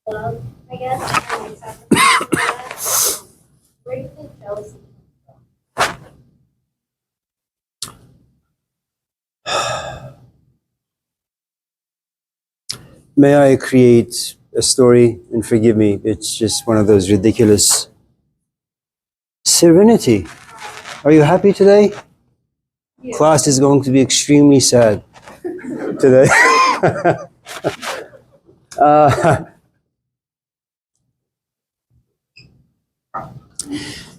love, I guess, and like sacrifice for that. Where do you think jealousy comes May I create a story? And forgive me, it's just one of those ridiculous. Serenity. Are you happy today? Yeah. Class is going to be extremely sad today.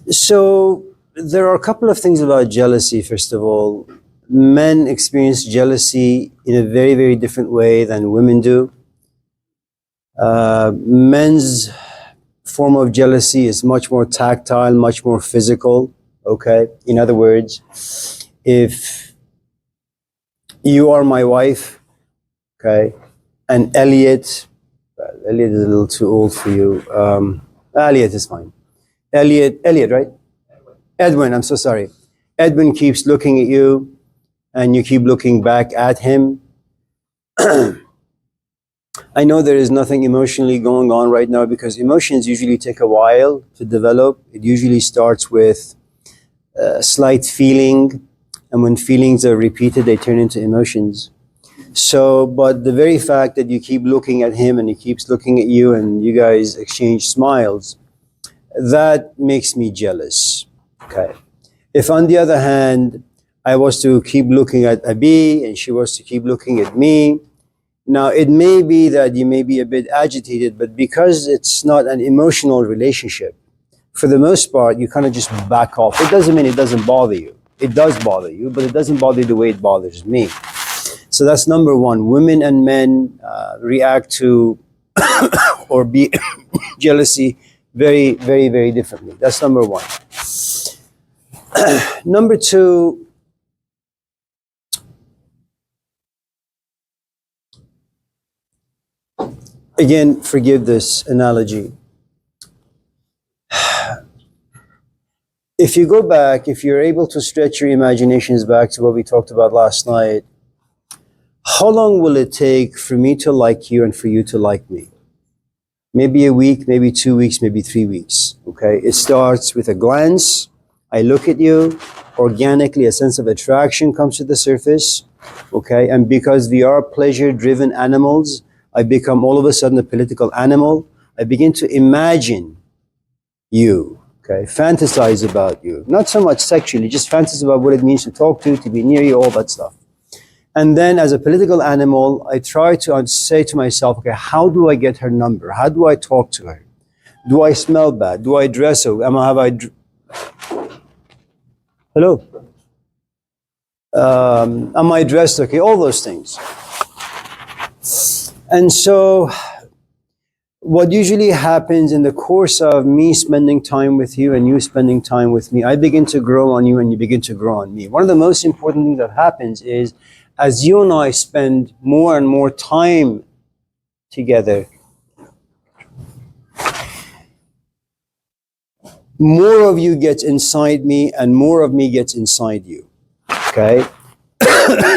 So there are a couple of things about jealousy. First of all, men experience jealousy in a very, very different way than women do. Men's form of jealousy is much more tactile, much more physical. Okay? In other words, if you are my wife, okay, and Elliot is a little too old for you. Elliot is fine. Elliot, right? Edwin, I'm so sorry. Edwin keeps looking at you and you keep looking back at him. I know there is nothing emotionally going on right now because emotions usually take a while to develop. It usually starts with a slight feeling, and when feelings are repeated, they turn into emotions. So, but the very fact that you keep looking at him and he keeps looking at you and you guys exchange smiles, that makes me jealous. Okay. If on the other hand, I was to keep looking at Abi and she was to keep looking at me, now it may be that you may be a bit agitated, but because it's not an emotional relationship, for the most part, you kind of just back off. It doesn't mean it doesn't bother you. It does bother you, but it doesn't bother you the way it bothers me. So that's number one. Women and men react to or be jealousy very, very, very differently. That's number one. Number two, again, forgive this analogy. If you go back, if you're able to stretch your imaginations back to what we talked about last night, how long will it take for me to like you and for you to like me? Maybe a week, maybe 2 weeks, maybe 3 weeks, okay? It starts with a glance. I look at you, organically a sense of attraction comes to the surface, okay? And because we are pleasure-driven animals, I become all of a sudden a political animal. I begin to imagine you, okay? Fantasize about you. Not so much sexually, just fantasize about what it means to talk to be near you, all that stuff. And then as a political animal, I try to say to myself, okay, how do I get her number? How do I talk to her? Do I smell bad? Do I dress her? Hello? Am I dressed okay? All those things. And so what usually happens in the course of me spending time with you and you spending time with me, I begin to grow on you and you begin to grow on me. One of the most important things that happens is as you and I spend more and more time together, more of you gets inside me and more of me gets inside you, okay?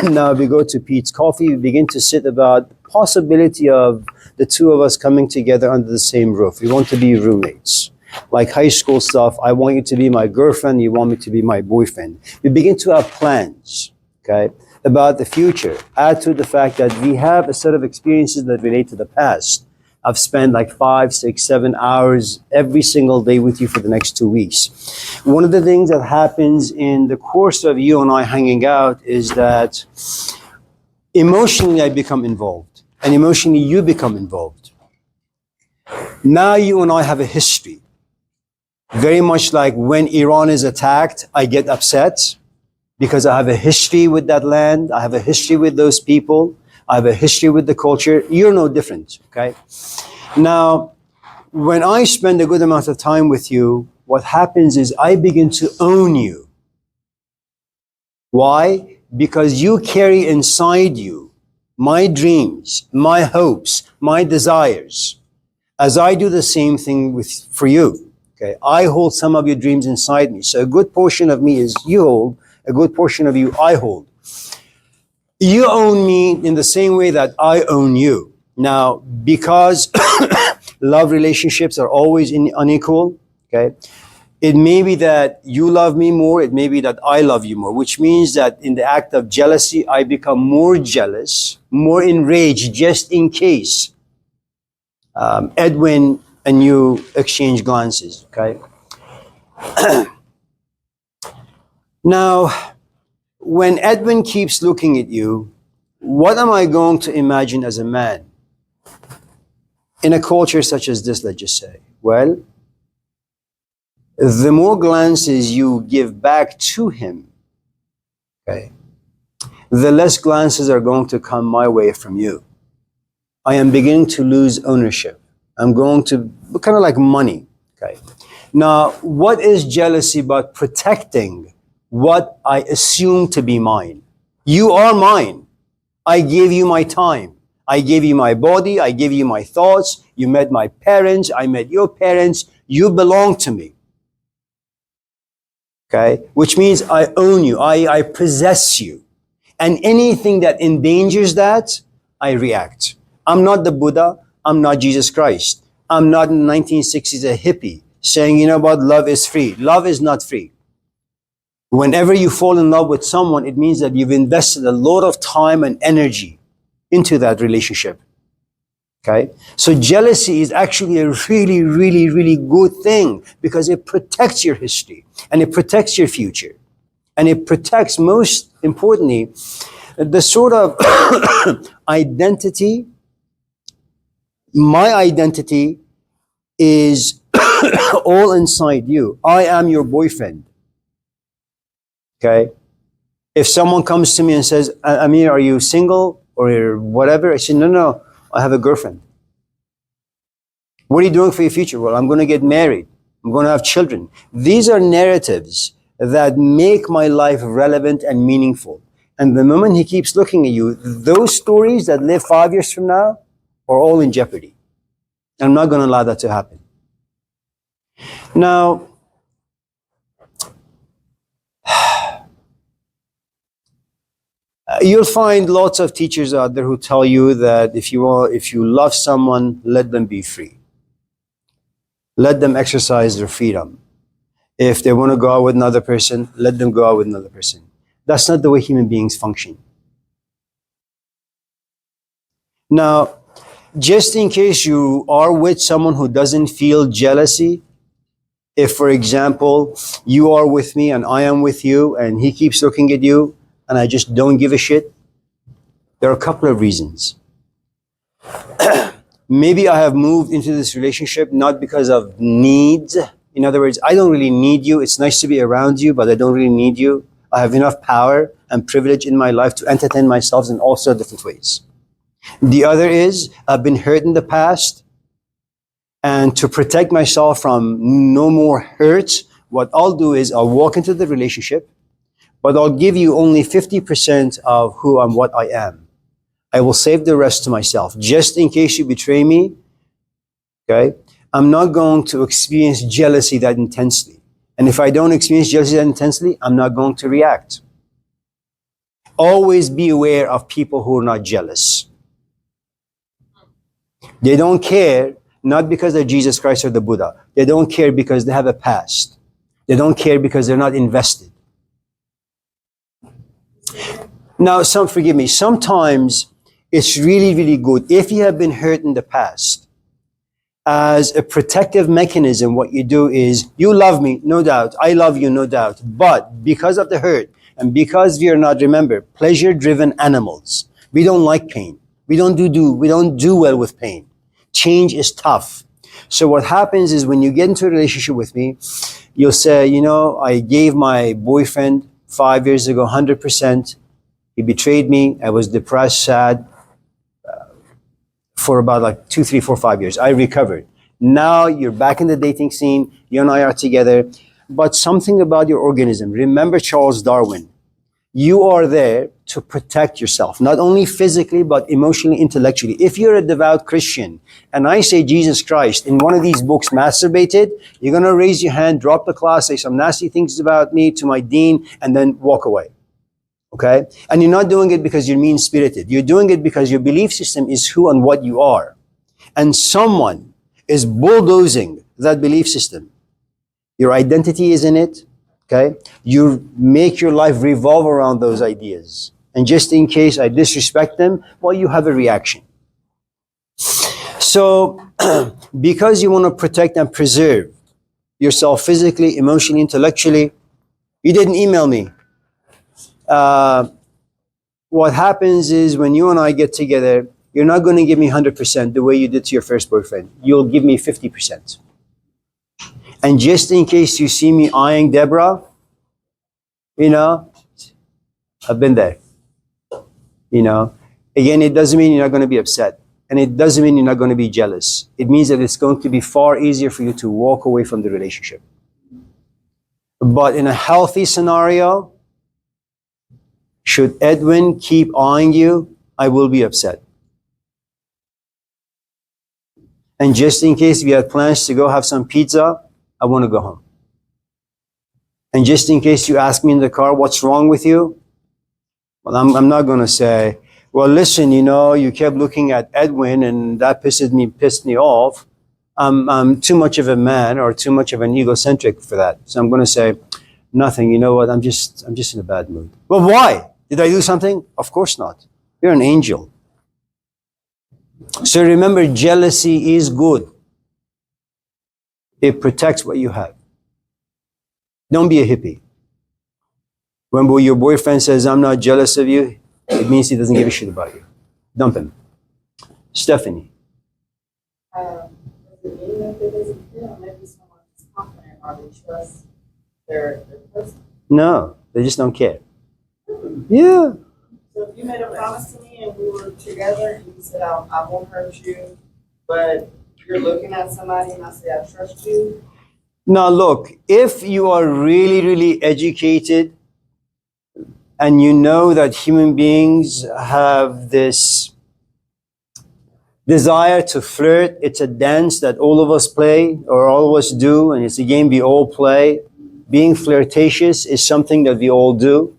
Now we go to Pete's Coffee, we begin to sit about the possibility of the two of us coming together under the same roof. We want to be roommates. Like high school stuff, I want you to be my girlfriend, you want me to be my boyfriend. We begin to have plans, okay, about the future. Add to the fact that we have a set of experiences that relate to the past. I've spent like 5, 6, 7 hours every single day with you for the next 2 weeks. One of the things that happens in the course of you and I hanging out is that emotionally I become involved and emotionally you become involved. Now you and I have a history. Very much like when Iran is attacked, I get upset because I have a history with that land. I have a history with those people. I have a history with the culture. You're no different, okay? Now, when I spend a good amount of time with you, what happens is I begin to own you. Why? Because you carry inside you my dreams, my hopes, my desires, as I do the same thing for you, okay? I hold some of your dreams inside me. So a good portion of me is you hold, a good portion of you I hold. You own me in the same way that I own you. Now, because love relationships are always unequal. Okay. It may be that you love me more. It may be that I love you more, which means that in the act of jealousy, I become more jealous, more enraged, just in case Edwin and you exchange glances. Okay. Now, when Edwin keeps looking at you, what am I going to imagine as a man in a culture such as this, let's just say? Well, the more glances you give back to him, okay, the less glances are going to come my way from you. I am beginning to lose ownership. I'm going to, kind of like money, okay? Now, what is jealousy but protecting what I assume to be mine? You are mine. I gave you my time. I gave you my body. I gave you my thoughts. You met my parents. I met your parents. You belong to me. Okay? Which means I own you. I possess you. And anything that endangers that, I react. I'm not the Buddha. I'm not Jesus Christ. I'm not in the 1960s a hippie saying, you know what, love is free. Love is not free. Whenever you fall in love with someone, it means that you've invested a lot of time and energy into that relationship. Okay? So jealousy is actually a really, really, really good thing because it protects your history and it protects your future. And it protects, most importantly, the sort of identity. My identity is all inside you. I am your boyfriend. Okay? If someone comes to me and says, Amir, are you single or whatever? I say, no, I have a girlfriend. What are you doing for your future? Well, I'm going to get married. I'm going to have children. These are narratives that make my life relevant and meaningful. And the moment he keeps looking at you, those stories that live 5 years from now are all in jeopardy. I'm not going to allow that to happen. Now, you'll find lots of teachers out there who tell you that if you love someone, let them be free. Let them exercise their freedom. If they want to go out with another person, let them go out with another person. That's not the way human beings function. Now, just in case you are with someone who doesn't feel jealousy, if, for example, you are with me and I am with you and he keeps looking at you and I just don't give a shit, there are a couple of reasons. Maybe I have moved into this relationship not because of needs. In other words, I don't really need you. It's nice to be around you, but I don't really need you. I have enough power and privilege in my life to entertain myself in all sorts of different ways. The other is I've been hurt in the past, and to protect myself from no more hurt, what I'll do is I'll walk into the relationship, but I'll give you only 50% of who and what I am. I will save the rest to myself. Just in case you betray me, okay, I'm not going to experience jealousy that intensely. And if I don't experience jealousy that intensely, I'm not going to react. Always be aware of people who are not jealous. They don't care, not because they're Jesus Christ or the Buddha. They don't care because they have a past. They don't care because they're not invested. Now, forgive me, sometimes it's really, really good if you have been hurt in the past. As a protective mechanism, what you do is, you love me, no doubt. I love you, no doubt. But because of the hurt, and because we are not, remember, pleasure-driven animals, we don't like pain. We don't do well with pain. Change is tough. So what happens is when you get into a relationship with me, you'll say, you know, I gave my boyfriend 5 years ago 100%. He betrayed me. I was depressed, sad, for about like 2, 3, 4, 5 years. I recovered. Now you're back in the dating scene. You and I are together. But something about your organism. Remember Charles Darwin. You are there to protect yourself, not only physically, but emotionally, intellectually. If you're a devout Christian and I say Jesus Christ in one of these books masturbated, you're going to raise your hand, drop the class, say some nasty things about me to my dean, and then walk away. Okay? And you're not doing it because you're mean-spirited. You're doing it because your belief system is who and what you are. And someone is bulldozing that belief system. Your identity is in it, okay? You make your life revolve around those ideas. And just in case I disrespect them, well, you have a reaction. So, because you want to protect and preserve yourself physically, emotionally, intellectually, you didn't email me. What happens is when you and I get together, you're not going to give me 100% the way you did to your first boyfriend. You'll give me 50%. And just in case you see me eyeing Deborah, you know, I've been there. You know, again, it doesn't mean you're not going to be upset. And it doesn't mean you're not going to be jealous. It means that it's going to be far easier for you to walk away from the relationship. But in a healthy scenario, should Edwin keep eyeing you, I will be upset. And just in case we had plans to go have some pizza, I want to go home. And just in case you ask me in the car, what's wrong with you? Well, I'm not going to say, well, listen, you know, you kept looking at Edwin and that pissed me off. I'm too much of a man or too much of an egocentric for that. So I'm going to say, nothing, you know what, I'm just in a bad mood. Well, why? Did I do something? Of course not. You're an angel. So remember, jealousy is good. It protects what you have. Don't be a hippie. When your boyfriend says, I'm not jealous of you, it means he doesn't give a shit about you. Dump him. Stephanie. Does it mean that they doesn't feel? Maybe someone is confident or they trust their person. No, they just don't care. Yeah. So if you made a promise to me and we were together and you said, I won't hurt you, but you're looking at somebody and I say, I trust you. Now look, if you are really, really educated and you know that human beings have this desire to flirt, it's a dance that all of us play or all of us do, and it's a game we all play. Being flirtatious is something that we all do.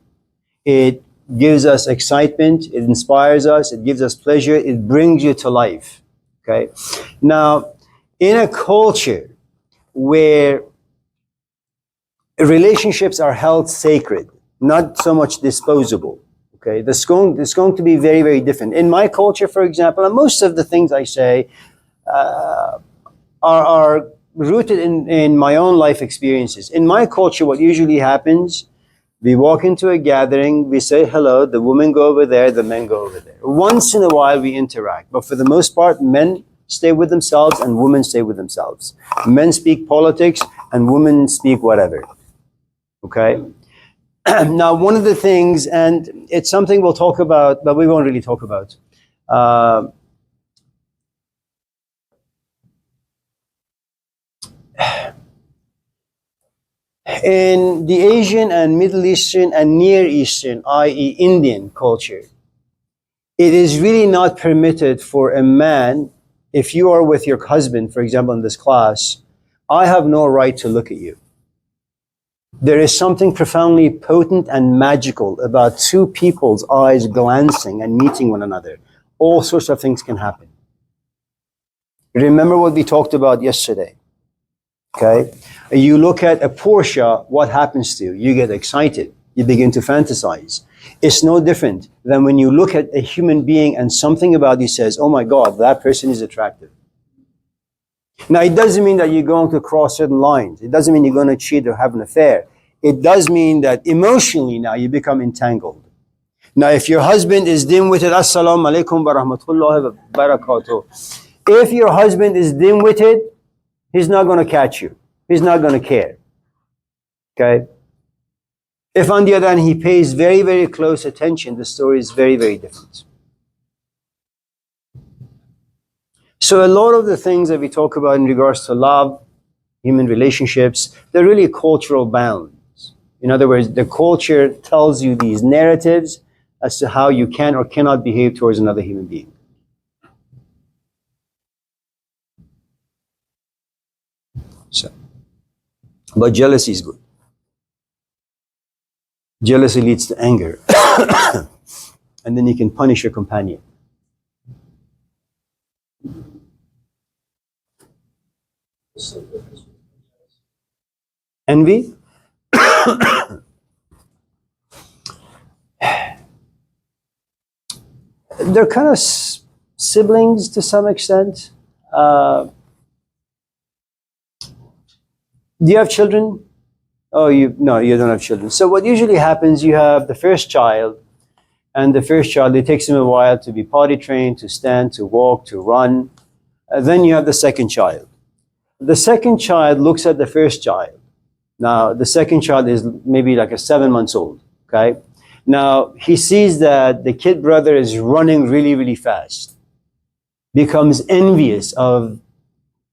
It gives us excitement, it inspires us, it gives us pleasure, it brings you to life. Okay? Now, in a culture where relationships are held sacred, not so much disposable, okay, it's going to be very, very different. In my culture, for example, and most of the things I say are rooted in my own life experiences. In my culture, what usually happens, we walk into a gathering, we say hello, the women go over there, the men go over there. Once in a while we interact, but for the most part, men stay with themselves and women stay with themselves. Men speak politics and women speak whatever. Okay? Now, one of the things, and it's something we'll talk about, but we won't really talk about. In the Asian and Middle Eastern and Near Eastern, i.e. Indian culture, it is really not permitted for a man, if you are with your husband, for example, in this class, I have no right to look at you. There is something profoundly potent and magical about two people's eyes glancing and meeting one another. All sorts of things can happen. Remember what we talked about yesterday. Okay? You look at a Porsche, what happens to you? You get excited. You begin to fantasize. It's no different than when you look at a human being and something about you says, oh my God, that person is attractive. Now, it doesn't mean that you're going to cross certain lines. It doesn't mean you're going to cheat or have an affair. It does mean that emotionally now you become entangled. Now, if your husband is dim-witted, assalamu alaikum wa rahmatullahi wa barakatuh. If your husband is dim-witted, he's not going to catch you. He's not going to care. Okay? If on the other hand, he pays very, very close attention, the story is very, very different. So a lot of the things that we talk about in regards to love, human relationships, they're really cultural bounds. In other words, the culture tells you these narratives as to how you can or cannot behave towards another human being. So, but jealousy is good. Jealousy leads to anger. And then you can punish your companion. What's the difference between jealousy? Envy? They're kind of siblings to some extent. Do you have children? Oh, no, you don't have children. So what usually happens, you have the first child, and the first child, it takes him a while to be potty trained, to stand, to walk, to run. Then you have the second child. The second child looks at the first child. Now, the second child is maybe like 7 months old, okay? Now, he sees that the kid brother is running really, really fast, becomes envious of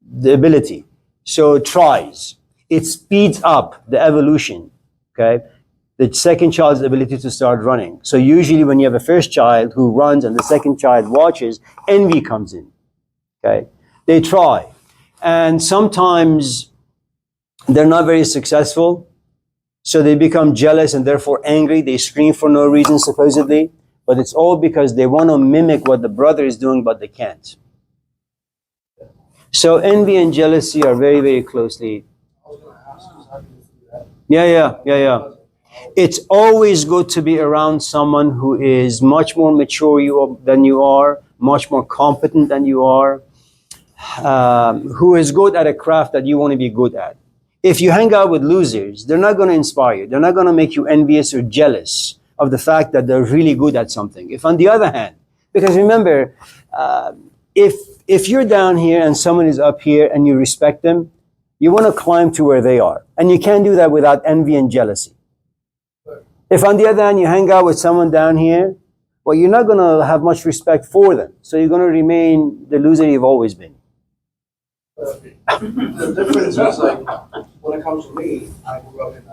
the ability, so tries. It speeds up the evolution, okay? The second child's ability to start running. So usually when you have a first child who runs and the second child watches, envy comes in, okay? They try. And sometimes they're not very successful, so they become jealous and therefore angry. They scream for no reason, supposedly. But it's all because they want to mimic what the brother is doing, but they can't. So envy and jealousy are very, very closely. I was going to ask you, how do you do that? Yeah. It's always good to be around someone who is much more mature than you are, much more competent than you are, who is good at a craft that you want to be good at. If you hang out with losers, they're not going to inspire you. They're not going to make you envious or jealous of the fact that they're really good at something. If on the other hand, because remember, if you're down here and someone is up here and you respect them, you want to climb to where they are. And you can't do that without envy and jealousy. If on the other hand, you hang out with someone down here, well, you're not going to have much respect for them. So you're going to remain the loser you've always been. The difference is like, when it comes to me, I grew up in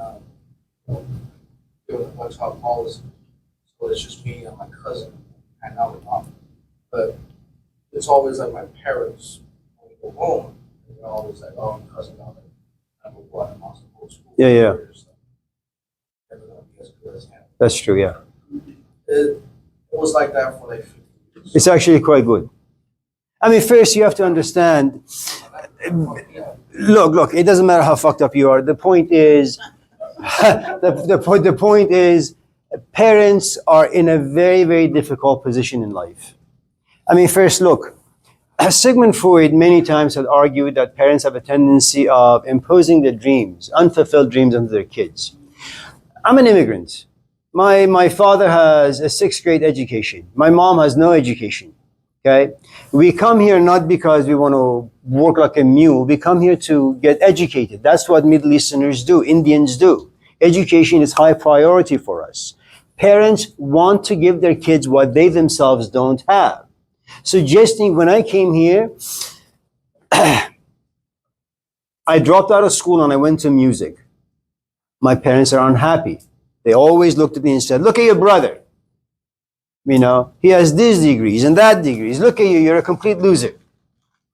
a child policy. So it's just me and my cousin hang out with mom. But it's always like my parents, when we go home, they're always like, oh, my cousin got like number one and lost the whole school. Yeah. Never gonna be as good as him. That's true, yeah. It was like that for like 50 years. It's actually quite good. I mean, first you have to understand, look, it doesn't matter how fucked up you are. The point is, the point is, parents are in a very, very difficult position in life. I mean, first, look, Sigmund Freud many times had argued that parents have a tendency of imposing their dreams, unfulfilled dreams, onto their kids. I'm an immigrant. My father has a 6th grade education. My mom has no education. Okay? We come here not because we want to work like a mule. We come here to get educated. That's what Middle Easterners do, Indians do. Education is high priority for us. Parents want to give their kids what they themselves don't have. Suggesting when I came here, I dropped out of school and I went to music. My parents are unhappy. They always looked at me and said, look at your brother. You know, he has these degrees and that degrees. Look at you, you're a complete loser.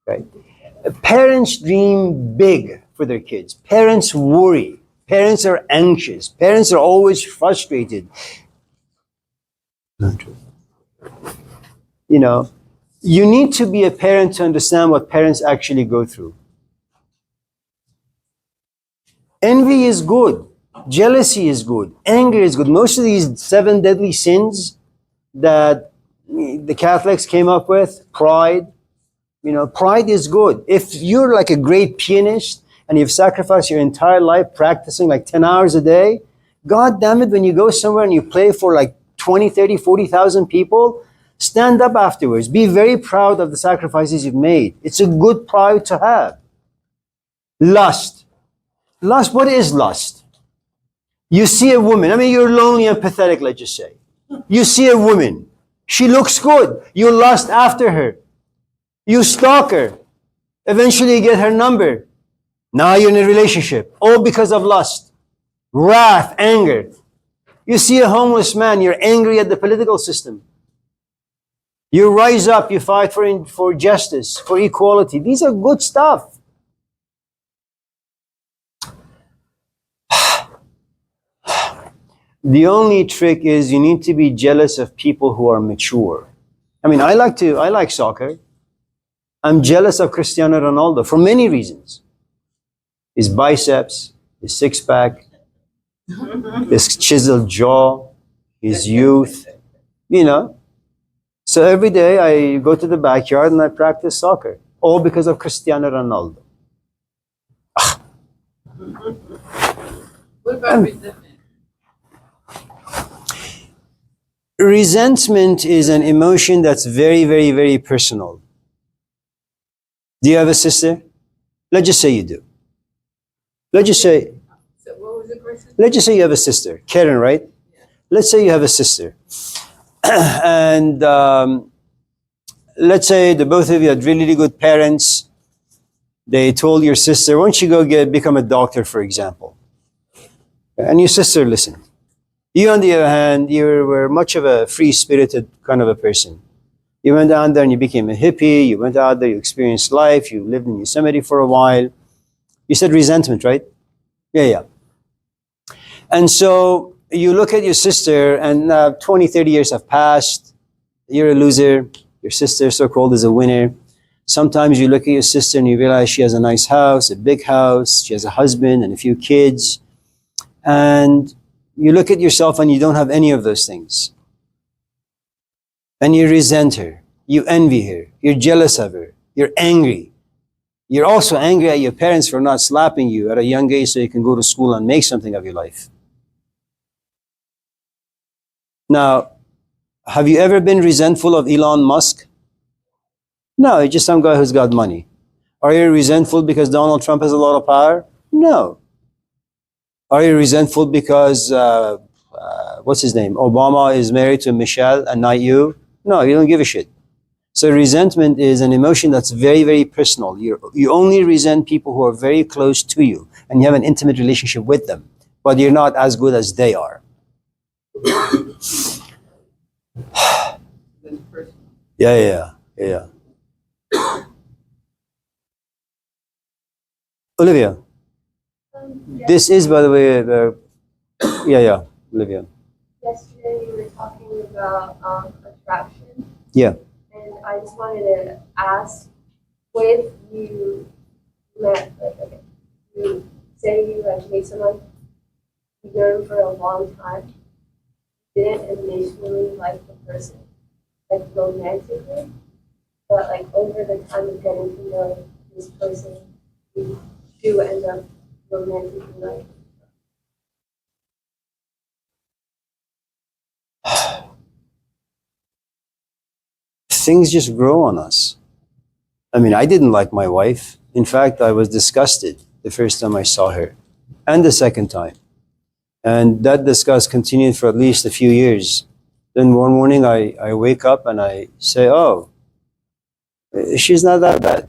Right? Parents dream big for their kids. Parents worry. Parents are anxious. Parents are always frustrated. Not true. You know, you need to be a parent to understand what parents actually go through. Envy is good. Jealousy is good. Anger is good. Most of these 7 deadly sins that the Catholics came up with, pride, you know, pride is good. If you're like a great pianist and you've sacrificed your entire life practicing like 10 hours a day, God damn it, when you go somewhere and you play for like 20, 30, 40,000 people, stand up afterwards. Be very proud of the sacrifices you've made. It's a good pride to have. Lust. Lust, what is lust? You see a woman, I mean, you're lonely and pathetic, let's just say. You see a woman, she looks good. You lust after her. You stalk her. Eventually you get her number. Now you're in a relationship. All because of lust. Wrath, anger. You see a homeless man, you're angry at the political system. You rise up, you fight for justice, for equality. These are good stuff. The only trick is you need to be jealous of people who are mature. I mean, I like soccer. I'm jealous of Cristiano Ronaldo for many reasons. his biceps, his six-pack, his chiseled jaw, his youth, you know. So every day I go to the backyard and I practice soccer, all because of Cristiano Ronaldo. What about resentment? Resentment is an emotion that's very, very, very personal. Do you have a sister? Let's just say you do. Let's just say So what was the question? Let's just say you have a sister, Karen, right? Let's say you have a sister. And let's say the both of you had really, really good parents. They told your sister, why don't you go become a doctor, for example. And your sister listened. You, on the other hand, you were much of a free-spirited kind of a person. You went down there and you became a hippie. You went out there, you experienced life. You lived in Yosemite for a while. You said resentment, right? Yeah. And so you look at your sister and 20, 30 years have passed. You're a loser. Your sister, so-called, is a winner. Sometimes you look at your sister and you realize she has a nice house, a big house. She has a husband and a few kids. And you look at yourself and you don't have any of those things. And you resent her. You envy her. You're jealous of her. You're angry. You're also angry at your parents for not slapping you at a young age so you can go to school and make something of your life. Now, have you ever been resentful of Elon Musk? No, he's just some guy who's got money. Are you resentful because Donald Trump has a lot of power? No. Are you resentful because, what's his name? Obama is married to Michelle and not you? No, you don't give a shit. So resentment is an emotion that's very, very personal. You only resent people who are very close to you and you have an intimate relationship with them, but you're not as good as they are. That's personal. Yeah. Olivia, Yes, this is, by the way, Olivia. yesterday you were talking about attraction, Yeah. and I just wanted to ask, what if you met, like, you say you like meet someone you known for a long time, didn't initially like the person, like romantically, but like over the time of getting to know this person, you do end up romantically liking. Things just grow on us. I mean, I didn't like my wife. In fact, I was disgusted the first time I saw her and the second time. And that disgust continued for at least a few years. Then one morning I wake up and I say, oh, she's not that bad.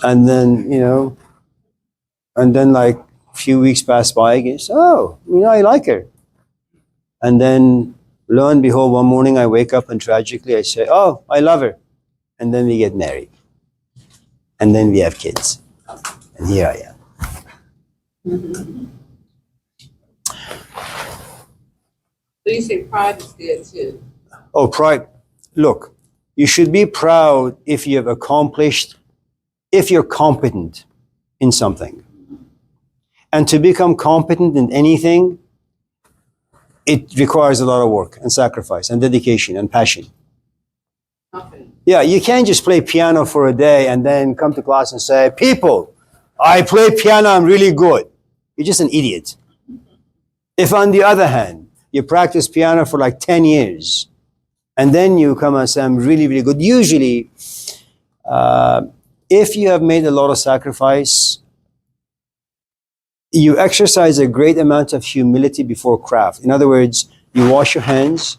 And then, like a few weeks pass by, I guess, I like her. And then lo and behold, one morning I wake up and tragically I say, oh, I love her. And then we get married. And then we have kids. And here I am. So you say pride is good too. Oh, pride. Look, you should be proud if you have accomplished, if you're competent in something. And to become competent in anything, it requires a lot of work and sacrifice and dedication and passion. Confident. Yeah, you can't just play piano for a day and then come to class and say, people, I play piano, I'm really good. You're just an idiot. If on the other hand, you practice piano for like 10 years, and then you come and say, I'm really, really good. Usually, if you have made a lot of sacrifice, you exercise a great amount of humility before craft. In other words, you wash your hands,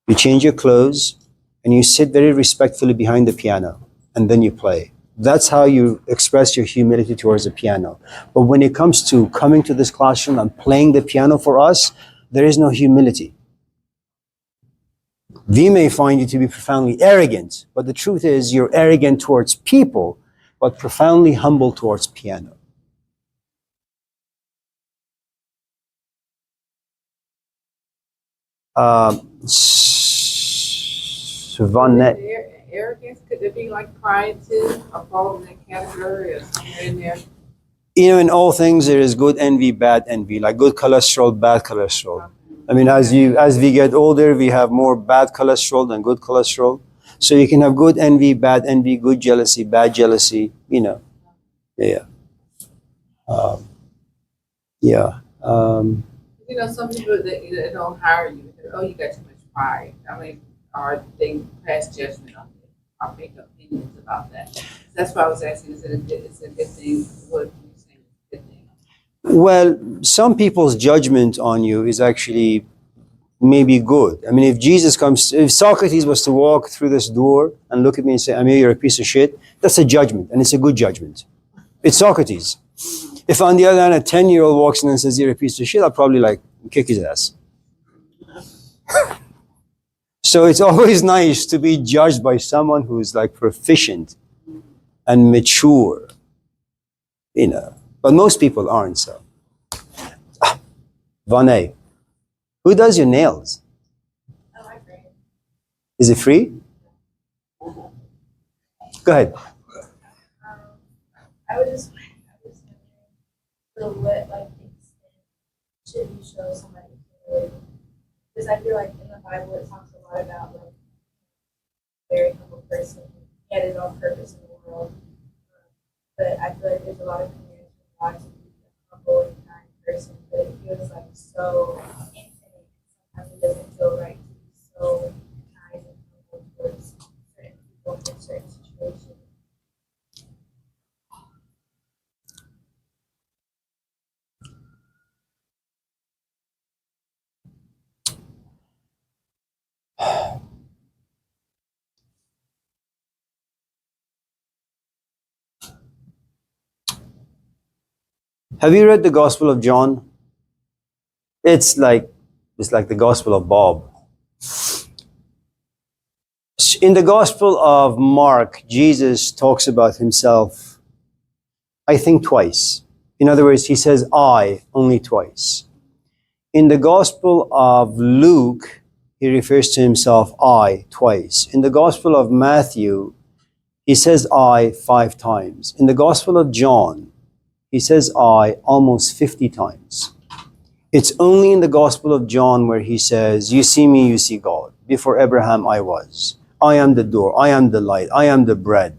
you change your clothes, and you sit very respectfully behind the piano, and then you play. That's how you express your humility towards the piano. But when it comes to coming to this classroom and playing the piano for us, there is no humility. We may find you to be profoundly arrogant, but the truth is you're arrogant towards people, but profoundly humble towards piano. Svanette. arrogance? Could there be like pride too, or fall in that category or somewhere in there? In all things there is good envy, bad envy, like good cholesterol, bad cholesterol. I mean, as we get older, we have more bad cholesterol than good cholesterol. So you can have good envy, good jealousy, bad jealousy. Yeah. Yeah. Some people they don't hire you because you got too much pride. I mean, or they pass judgment on it or make opinions about that. That's why I was asking: is it a good thing? What you saying is a good thing? Well, some people's judgment on you is actually maybe good. I mean, if Socrates was to walk through this door and look at me and say, Amir, you're a piece of shit, that's a judgment, and it's a good judgment. It's Socrates. If on the other hand, a 10-year-old walks in and says, you're a piece of shit, I'll probably kick his ass. So it's always nice to be judged by someone who's proficient and mature, But most people aren't so. Vanay, who does your nails? Oh, my friend. Is it free? Go ahead. I was wondering, what extent should you show somebody humility? Because I feel like in the Bible it talks a lot about a very humble person. He had it on purpose in the world. But I feel like there's a lot of communities where God to be a humble and kind person, but it feels so infinite. Sometimes it doesn't feel right to be so kind and humble towards certain people in certain situations. Have you read the Gospel of John? It's like the Gospel of Bob. In the Gospel of Mark, Jesus talks about himself, I think, twice. In other words, he says I only twice. In the Gospel of Luke, he refers to himself I twice. In the Gospel of Matthew, he says I 5 times. In the Gospel of John, he says I almost 50 times. It's only in the Gospel of John where he says, you see me, you see God. Before Abraham, I was. I am the door. I am the light. I am the bread.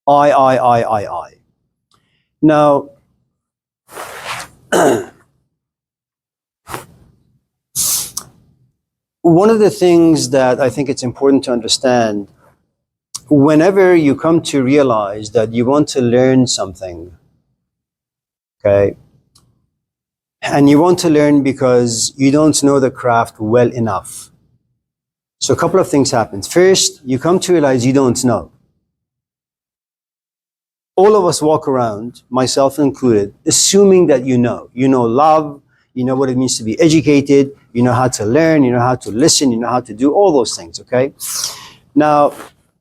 I. Now, one of the things that I think it's important to understand, whenever you come to realize that you want to learn something, okay, and you want to learn because you don't know the craft well enough. So a couple of things happen. First, you come to realize you don't know. All of us walk around, myself included, assuming that you know. You know love, you know what it means to be educated, you know how to learn, you know how to listen, you know how to do all those things, okay? Now,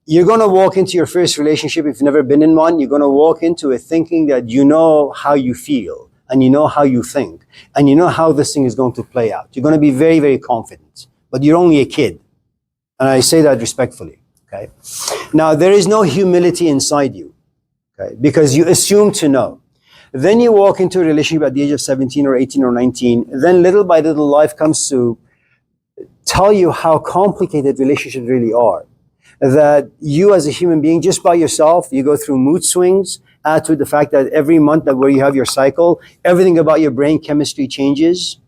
you're going to walk into your first relationship, if you've never been in one, you're going to walk into it thinking that you know how you feel, and you know how you think, and you know how this thing is going to play out. You're going to be very, very confident, but you're only a kid. And I say that respectfully, okay? Now, there is no humility inside you, okay? Because you assume to know. Then you walk into a relationship at the age of 17 or 18 or 19. Then little by little, life comes to tell you how complicated relationships really are. That you as a human being, just by yourself, you go through mood swings. Add to the fact that every month that where you have your cycle, everything about your brain chemistry changes.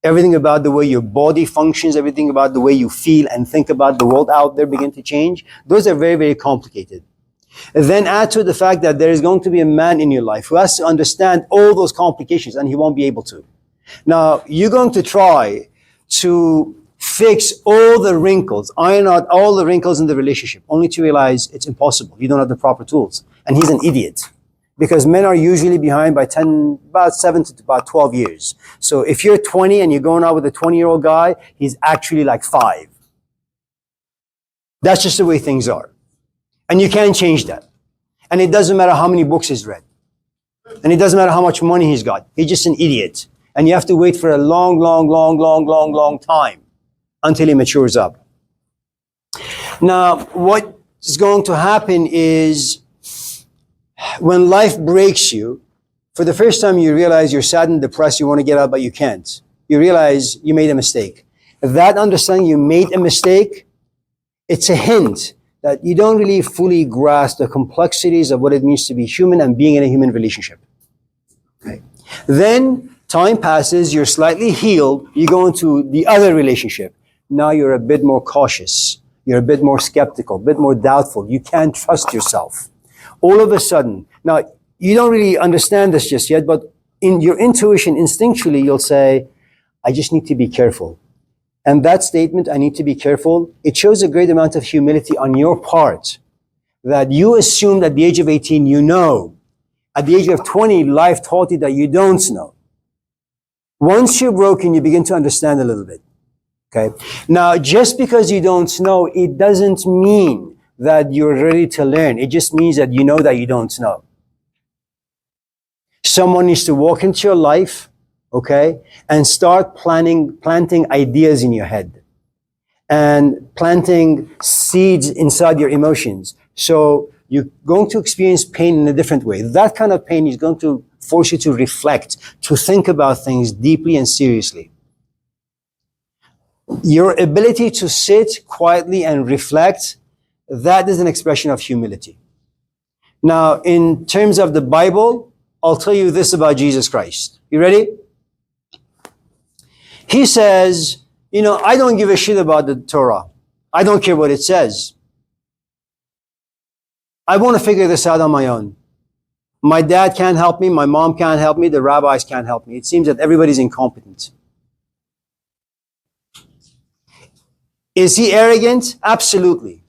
Everything about the way your body functions, everything about the way you feel and think about the world out there begin to change. Those are very, very complicated. And then add to the fact that there is going to be a man in your life who has to understand all those complications, and he won't be able to. Now, you're going to try to fix all the wrinkles, iron out all the wrinkles in the relationship, only to realize it's impossible. You don't have the proper tools. And he's an idiot. Because men are usually behind by about 7 to about 12 years. So if you're 20 and you're going out with a 20-year-old guy, he's actually like 5. That's just the way things are. And you can't change that. And it doesn't matter how many books he's read. And it doesn't matter how much money he's got. He's just an idiot. And you have to wait for a long time until he matures up. Now, what is going to happen is when life breaks you, for the first time you realize you're sad and depressed, you want to get out, but you can't. You realize you made a mistake. That understanding you made a mistake, it's a hint that you don't really fully grasp the complexities of what it means to be human and being in a human relationship. Okay. Then time passes, you're slightly healed, you go into the other relationship. Now you're a bit more cautious. You're a bit more skeptical, a bit more doubtful. You can't trust yourself. All of a sudden, now you don't really understand this just yet, but in your intuition, instinctually, you'll say, I just need to be careful. And that statement, I need to be careful, it shows a great amount of humility on your part. That you assumed at the age of 18, you know. At the age of 20, life taught you that you don't know. Once you're broken, you begin to understand a little bit. Okay. Now, just because you don't know, it doesn't mean that you're ready to learn. It just means that you know that you don't know. Someone needs to walk into your life, okay, and start planting ideas in your head and planting seeds inside your emotions. So you're going to experience pain in a different way. That kind of pain is going to force you to reflect, to think about things deeply and seriously. Your ability to sit quietly and reflect, that is an expression of humility. Now, in terms of the Bible, I'll tell you this about Jesus Christ. You ready? He says, I don't give a shit about the Torah. I don't care what it says. I want to figure this out on my own. My dad can't help me. My mom can't help me. The rabbis can't help me. It seems that everybody's incompetent. Is he arrogant? Absolutely.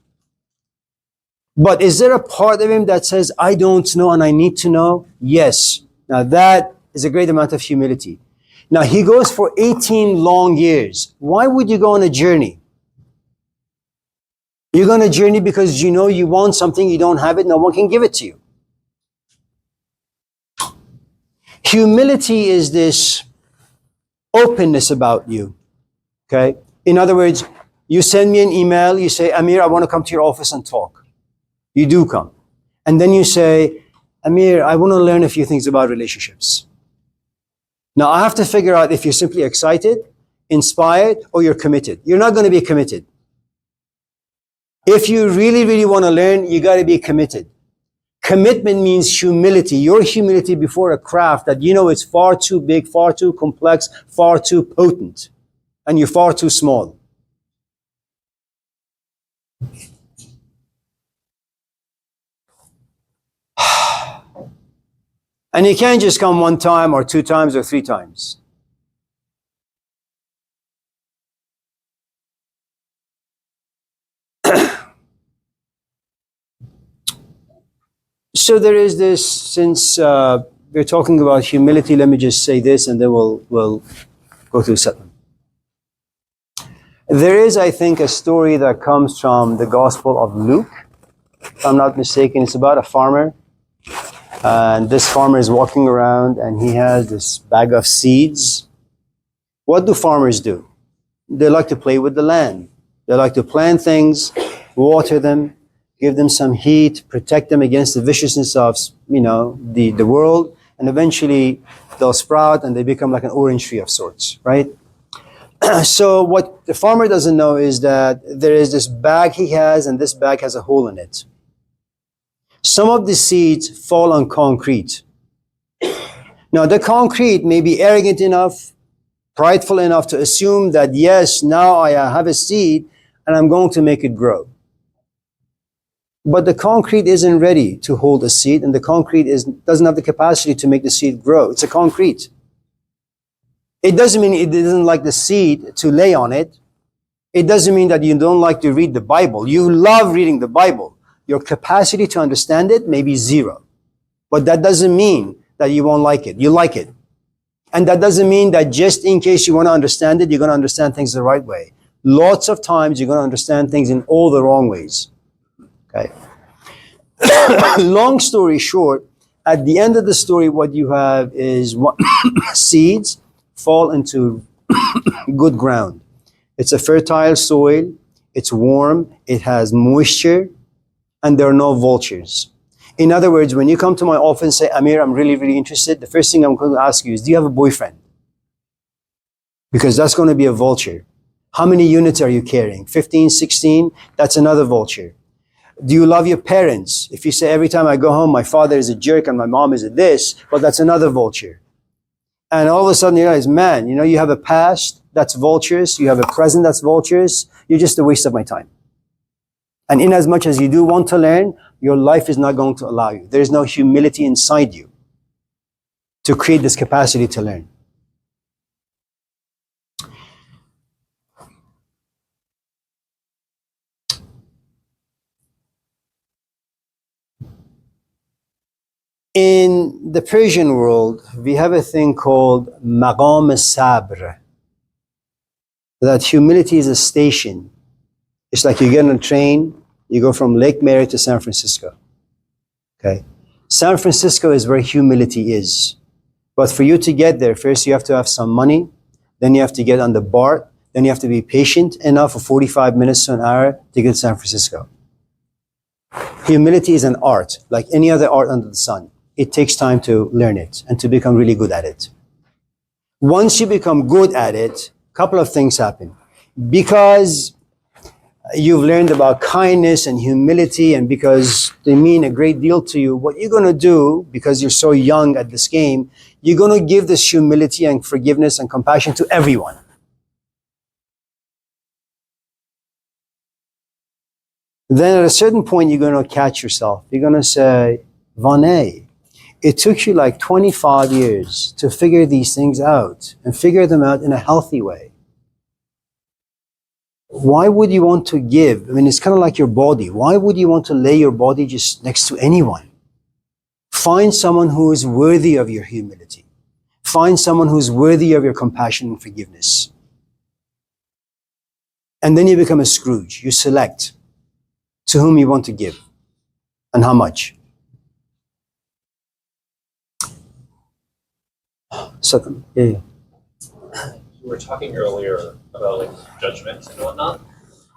But is there a part of him that says, I don't know and I need to know? Yes. Now that is a great amount of humility. Now he goes for 18 long years. Why would you go on a journey? You go on a journey because you know you want something, you don't have it, no one can give it to you. Humility is this openness about you. Okay? In other words, you send me an email, you say, Amir, I want to come to your office and talk. You do come. And then you say, Amir, I want to learn a few things about relationships. Now, I have to figure out if you're simply excited, inspired, or you're committed. You're not going to be committed. If you really, really want to learn, you got to be committed. Commitment means humility. Your humility before a craft that you know it's far too big, far too complex, far too potent, and you're far too small. And you can't just come one time or two times or three times. So there is this, since we're talking about humility, let me just say this and then we'll go through settlement. There is, I think, a story that comes from the Gospel of Luke. If I'm not mistaken, it's about a farmer. And this farmer is walking around and he has this bag of seeds. What do farmers do? They like to play with the land. They like to plant things, water them, give them some heat, protect them against the viciousness of, the world, and eventually they'll sprout and they become like an orange tree of sorts, right? So what the farmer doesn't know is that there is this bag he has, and this bag has a hole in it. Some of the seeds fall on concrete. Now, the concrete may be arrogant enough, prideful enough to assume that, yes, now I have a seed and I'm going to make it grow. But the concrete isn't ready to hold a seed, and the concrete doesn't have the capacity to make the seed grow. It's a concrete. It doesn't mean it doesn't like the seed to lay on it. It doesn't mean that you don't like to read the Bible. You love reading the Bible. Your capacity to understand it may be zero. But that doesn't mean that you won't like it. You like it. And that doesn't mean that just in case you want to understand it, you're going to understand things the right way. Lots of times you're going to understand things in all the wrong ways. Okay. Long story short, at the end of the story, what you have is fall into good ground. It's a fertile soil. it's warm, it has moisture, and there are no vultures. In other words, when you come to my office and say, Amir, I'm really, really interested, the first thing I'm going to ask you is, do you have a boyfriend? Because that's going to be a vulture. How many units are you carrying? 15, 16? That's another vulture. Do you love your parents? If you say, every time I go home, my father is a jerk and my mom is a this, well, that's another vulture. And all of a sudden you realize, man, you have a past, that's vultures. You have a present, that's vultures. You're just a waste of my time. And in as much as you do want to learn, your life is not going to allow you. There is no humility inside you to create this capacity to learn. In the Persian world, we have a thing called maqam sabr. That humility is a station. It's like you get on a train, you go from Lake Mary to San Francisco. Okay? San Francisco is where humility is. But for you to get there, first you have to have some money, then you have to get on the BART, then you have to be patient enough for 45 minutes to an hour to get to San Francisco. Humility is an art, like any other art under the sun. It takes time to learn it and to become really good at it. Once you become good at it, a couple of things happen. Because you've learned about kindness and humility, and because they mean a great deal to you, what you're going to do, because you're so young at this game, you're going to give this humility and forgiveness and compassion to everyone. Then at a certain point, you're going to catch yourself. You're going to say, Vaneh, it took you like 25 years to figure these things out and figure them out in a healthy way. Why would you want to give? I mean, it's kind of like your body. Why would you want to lay your body just next to anyone? Find someone who is worthy of your humility. Find someone who's worthy of your compassion and forgiveness. And then you become a Scrooge. You select to whom you want to give and how much. So, yeah. You were talking earlier about like judgment and whatnot,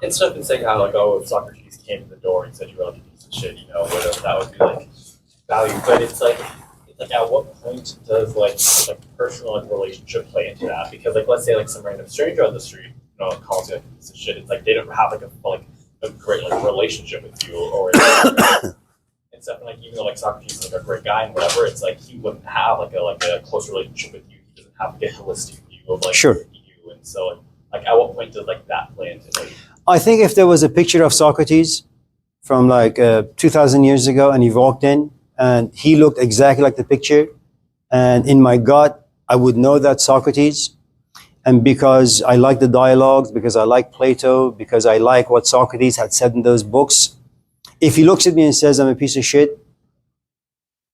and stuff, and saying how like, oh, if Socrates came to the door and said you were like a piece of shit, whatever, that would be like value. But it's like at what point does like personal like relationship play into that? Because like let's say like some random stranger on the street, calls you like a piece of shit. It's like they don't have like a great like relationship with you or and stuff. And like even though like Socrates is like a great guy and whatever, it's like he wouldn't have like a close relationship with you. He doesn't have like a holistic view of like sure. you. And so like at what point does like that play into it? I think if there was a picture of Socrates from like 2,000 years ago and he walked in and he looked exactly like the picture, and in my gut, I would know that's Socrates. And because I like the dialogues, because I like Plato, because I like what Socrates had said in those books, if he looks at me and says, I'm a piece of shit,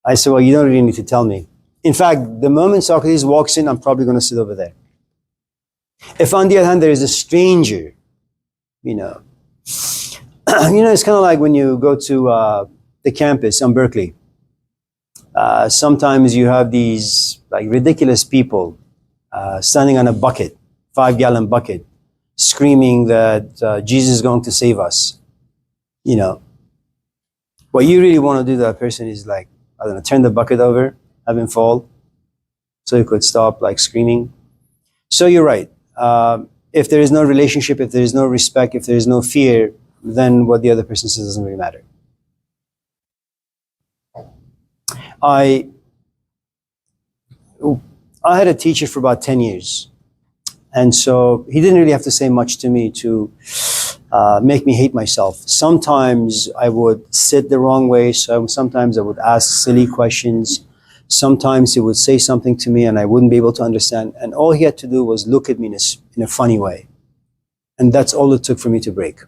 I say, well, you don't really need to tell me. In fact, the moment Socrates walks in, I'm probably going to sit over there. If on the other hand, there is a stranger, it's kind of like when you go to the campus on Berkeley. Sometimes you have these like ridiculous people standing on a bucket, 5-gallon bucket, screaming that Jesus is going to save us. What you really want to do to that person is like, I don't know, turn the bucket over, have him fall, so you could stop like screaming. So you're right. If there is no relationship, if there is no respect, if there is no fear, then what the other person says doesn't really matter. I had a teacher for about 10 years. And so he didn't really have to say much to me to make me hate myself. Sometimes I would sit the wrong way. So sometimes I would ask silly questions. Sometimes he would say something to me and I wouldn't be able to understand. And all he had to do was look at me in a funny way. And that's all it took for me to break.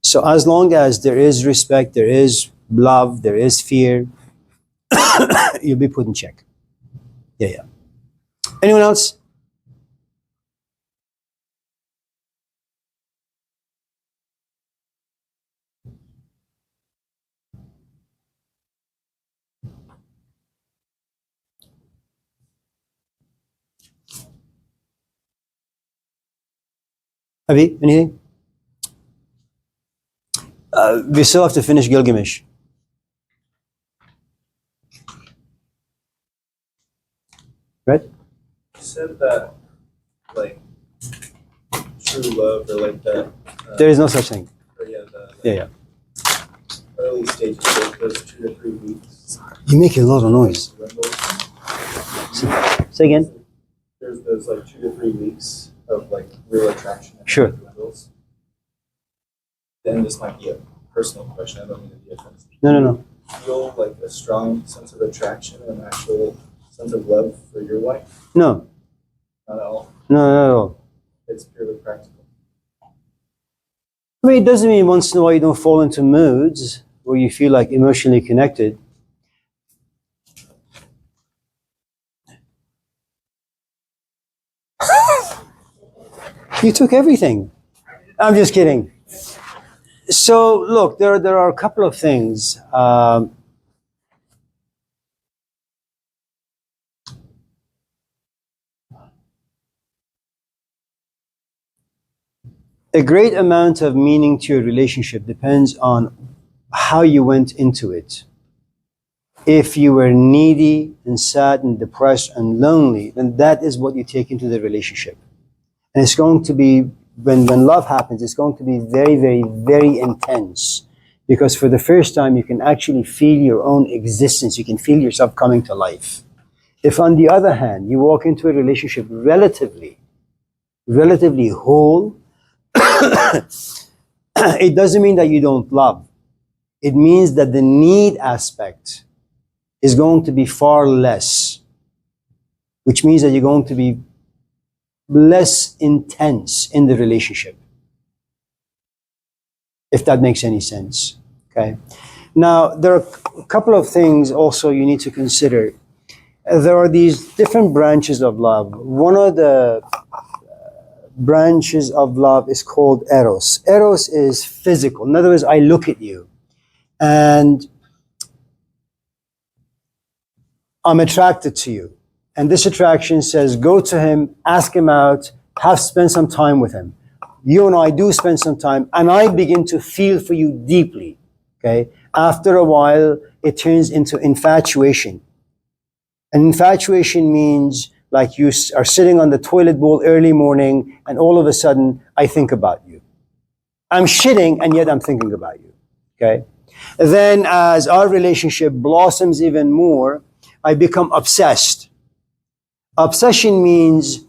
So as long as there is respect, there is love, there is fear, you'll be put in check. Yeah. Anyone else? Abi, anything? We still have to finish Gilgamesh. Right? You said that, like, true love, or like that. There is no such thing. Or yeah, Yeah. early stages, like those 2 to 3 weeks. You make a lot of noise. Dwindles. Say again. There's those like 2 to 3 weeks of like real attraction. And Sure. Dwindles. Then this might be a personal question. I don't mean to be offensive. No. Feel like a strong sense of attraction and actual sense of love for your wife? No. Not at all. No, not at all. It's purely practical. I mean, it doesn't mean once in a while you don't fall into moods where you feel like emotionally connected. You took everything. I'm just kidding. So, look, there are a couple of things. A great amount of meaning to your relationship depends on how you went into it. If you were needy and sad and depressed and lonely, then that is what you take into the relationship. And it's going to be, when love happens, it's going to be very, very, very intense. Because for the first time, you can actually feel your own existence. You can feel yourself coming to life. If on the other hand, you walk into a relationship relatively whole, it doesn't mean that you don't love. It means that the need aspect is going to be far less, which means that you're going to be less intense in the relationship, if that makes any sense. Okay. Now, there are a couple of things also you need to consider. There are these different branches of love. One of the branches of love is called eros. Eros is physical. In other words, I look at you and I'm attracted to you. And this attraction says, go to him, ask him out, spend some time with him. You and I do spend some time, and I begin to feel for you deeply. Okay? After a while, it turns into infatuation. And infatuation means like you are sitting on the toilet bowl early morning, and all of a sudden, I think about you. I'm shitting, and yet I'm thinking about you. Okay? Then, as our relationship blossoms even more, I become obsessed. Obsession means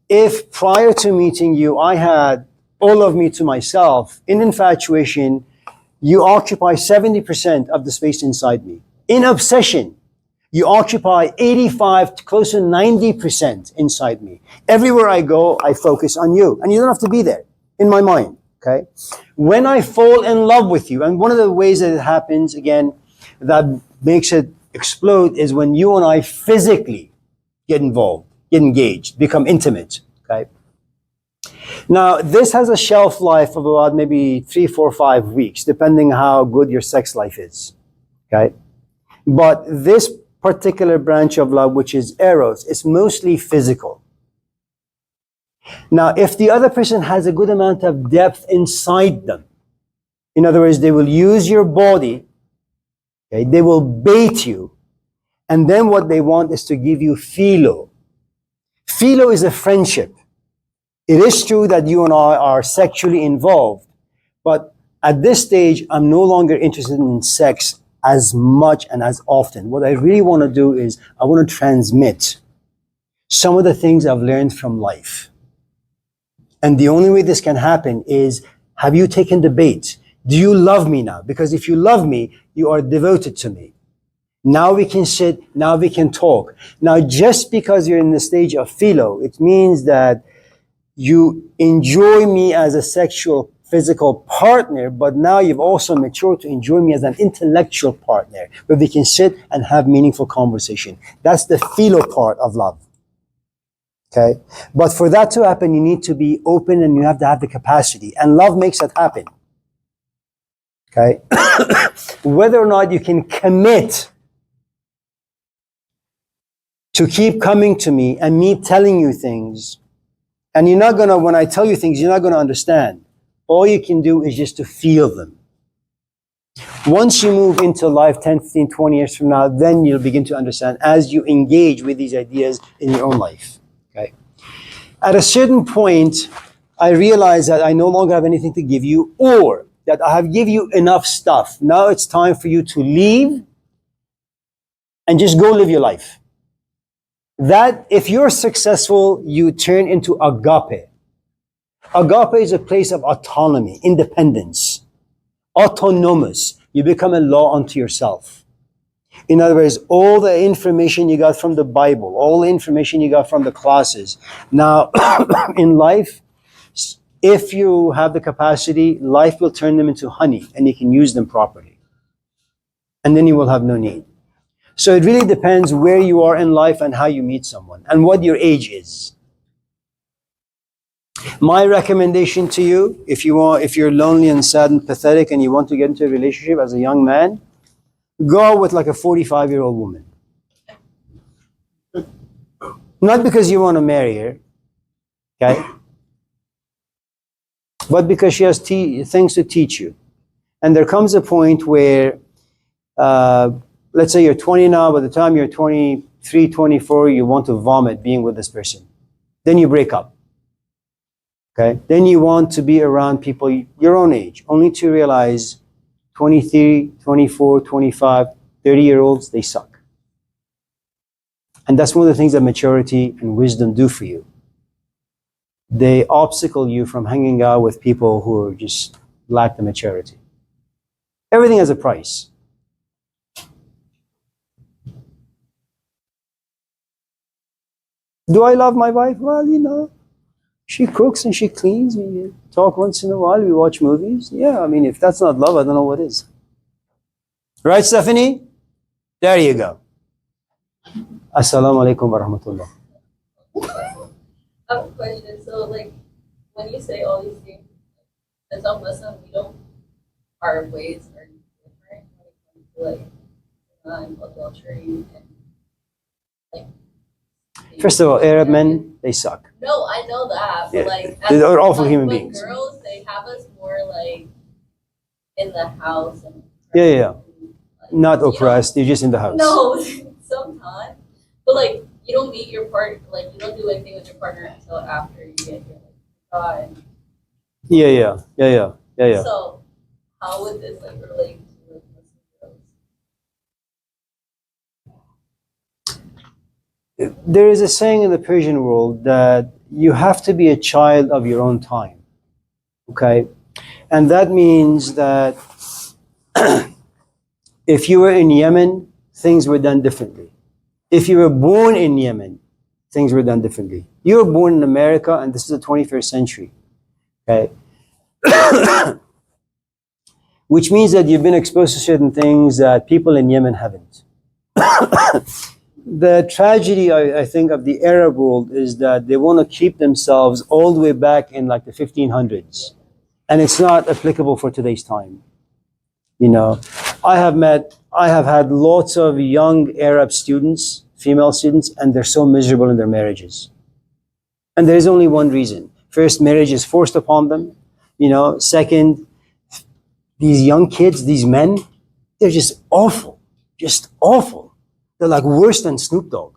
if prior to meeting you, I had all of me to myself, in infatuation, you occupy 70% of the space inside me. In obsession, you occupy 85 to close to 90% inside me. Everywhere I go, I focus on you. And you don't have to be there in my mind, okay? When I fall in love with you, and one of the ways that it happens, again, that makes it explode is when you and I physically get involved, get engaged, become intimate, okay? Now, this has a shelf life of about maybe 3, 4, 5 weeks, depending how good your sex life is, okay? But this particular branch of love, which is eros, is mostly physical. Now, if the other person has a good amount of depth inside them, in other words, they will use your body, okay, they will bait you, and then what they want is to give you philo. Philo is a friendship. It is true that you and I are sexually involved, but at this stage, I'm no longer interested in sex as much and as often. What I really want to do is I want to transmit some of the things I've learned from life. And the only way this can happen is, have you taken the bait? Do you love me now? Because if you love me, you are devoted to me. Now we can sit, now we can talk. Now, just because you're in the stage of philo, it means that you enjoy me as a sexual, physical partner, but now you've also matured to enjoy me as an intellectual partner, where we can sit and have meaningful conversation. That's the philo part of love. Okay? But for that to happen, you need to be open and you have to have the capacity. And love makes that happen. Okay? Whether or not you can commit to keep coming to me and me telling you things, and you're not gonna, when I tell you things, you're not gonna understand. All you can do is just to feel them. Once you move into life 10, 15, 20 years from now, then you'll begin to understand as you engage with these ideas in your own life. Okay. At a certain point, I realize that I no longer have anything to give you, or that I have given you enough stuff. Now it's time for you to leave and just go live your life. That if you're successful, you turn into agape. Agape is a place of autonomy, independence, autonomous. You become a law unto yourself. In other words, all the information you got from the Bible, all the information you got from the classes. Now, in life, if you have the capacity, life will turn them into honey and you can use them properly. And then you will have no need. So it really depends where you are in life and how you meet someone and what your age is. My recommendation to you, if you're lonely and sad and pathetic and you want to get into a relationship as a young man, go with like a 45-year-old woman. Not because you want to marry her, okay? But because she has things to teach you. And there comes a point where, let's say you're 20 now, by the time you're 23, 24, you want to vomit being with this person. Then you break up. Okay? Then you want to be around people your own age, only to realize 23, 24, 25, 30-year-olds, they suck. And that's one of the things that maturity and wisdom do for you. They obstacle you from hanging out with people who are just lack the maturity. Everything has a price. Do I love my wife? Well, she cooks and she cleans. We talk once in a while. We watch movies. Yeah, I mean, if that's not love, I don't know what is. Right, Stephanie? There you go. Assalamu alaikum wa rahmatullah. I have a question. So, like, when you say all these things, as a Muslim, our ways are different when it comes to, like, adultery and, like... First of all, Arab men, they suck. No, I know that, but, Yeah. like... They're awful human beings. Girls, they have us more, like, in the house. And Yeah. like, Not oppressed, you're just in the house. No, sometimes. But, like, you don't meet your partner, like, you don't do anything with your partner until after you get your, like, God. Yeah. So, how would this, like, relate to, like, Muslim girls? There is a saying in the Persian world that you have to be a child of your own time. Okay? And that means that if you were in Yemen, things were done differently. If you were born in Yemen, things were done differently. You were born in America, and this is the 21st century. Okay? Which means that you've been exposed to certain things that people in Yemen haven't. The tragedy, I think, of the Arab world is that they want to keep themselves all the way back in like the 1500s. And it's not applicable for today's time. I have had lots of young Arab students, female students, and they're so miserable in their marriages. And there's only one reason. First, marriage is forced upon them. Second, these young kids, these men, they're just awful. Just awful. They're like worse than Snoop Dogg.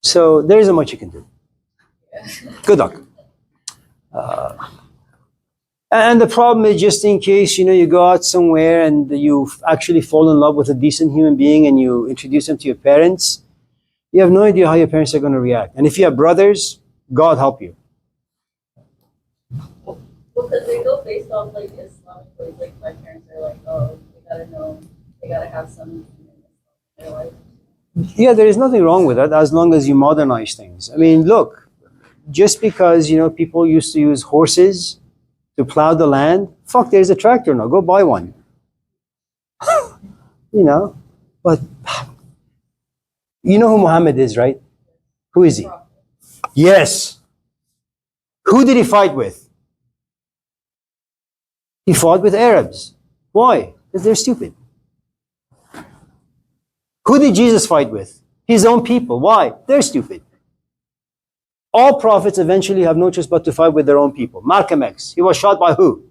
So there isn't much you can do. Good luck. And the problem is, just in case, you go out somewhere and you actually fall in love with a decent human being and you introduce them to your parents, you have no idea how your parents are going to react. And if you have brothers, God help you. Because they go based off, like, Islamic ways. Like, my parents are like, oh, they gotta have some in their life. Yeah, there is nothing wrong with that as long as you modernize things. I mean, look, just because, people used to use horses to plow the land, there's a tractor now. Go buy one. But you know who Muhammad is, right? Who is he? Yes. Who did he fight with? He fought with Arabs. Why? Because they're stupid. Who did Jesus fight with? His own people. Why? They're stupid. All prophets eventually have no choice but to fight with their own people. Malcolm X, he was shot by who?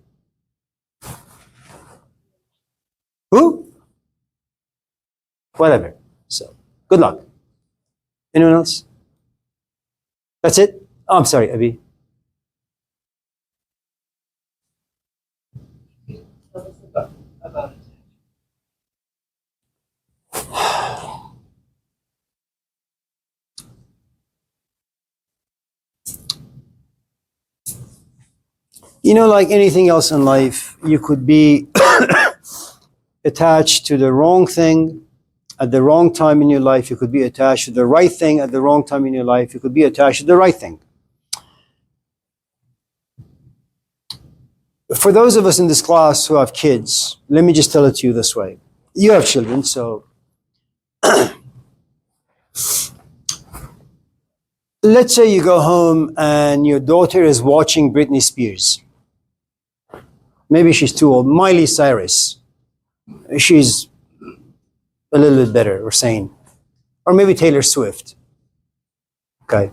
whatever. So, good luck. Anyone else? That's it? Oh, I'm sorry, Abi. About it. You know, like anything else in life, you could be attached to the wrong thing at the wrong time in your life. You could be attached to the right thing at the wrong time in your life. You could be attached to the right thing. For those of us in this class who have kids, let me just tell it to you this way. You have children, so let's say you go home and your daughter is watching Britney Spears. Maybe she's too old. Miley Cyrus. She's a little bit better or sane. Or maybe Taylor Swift. Okay.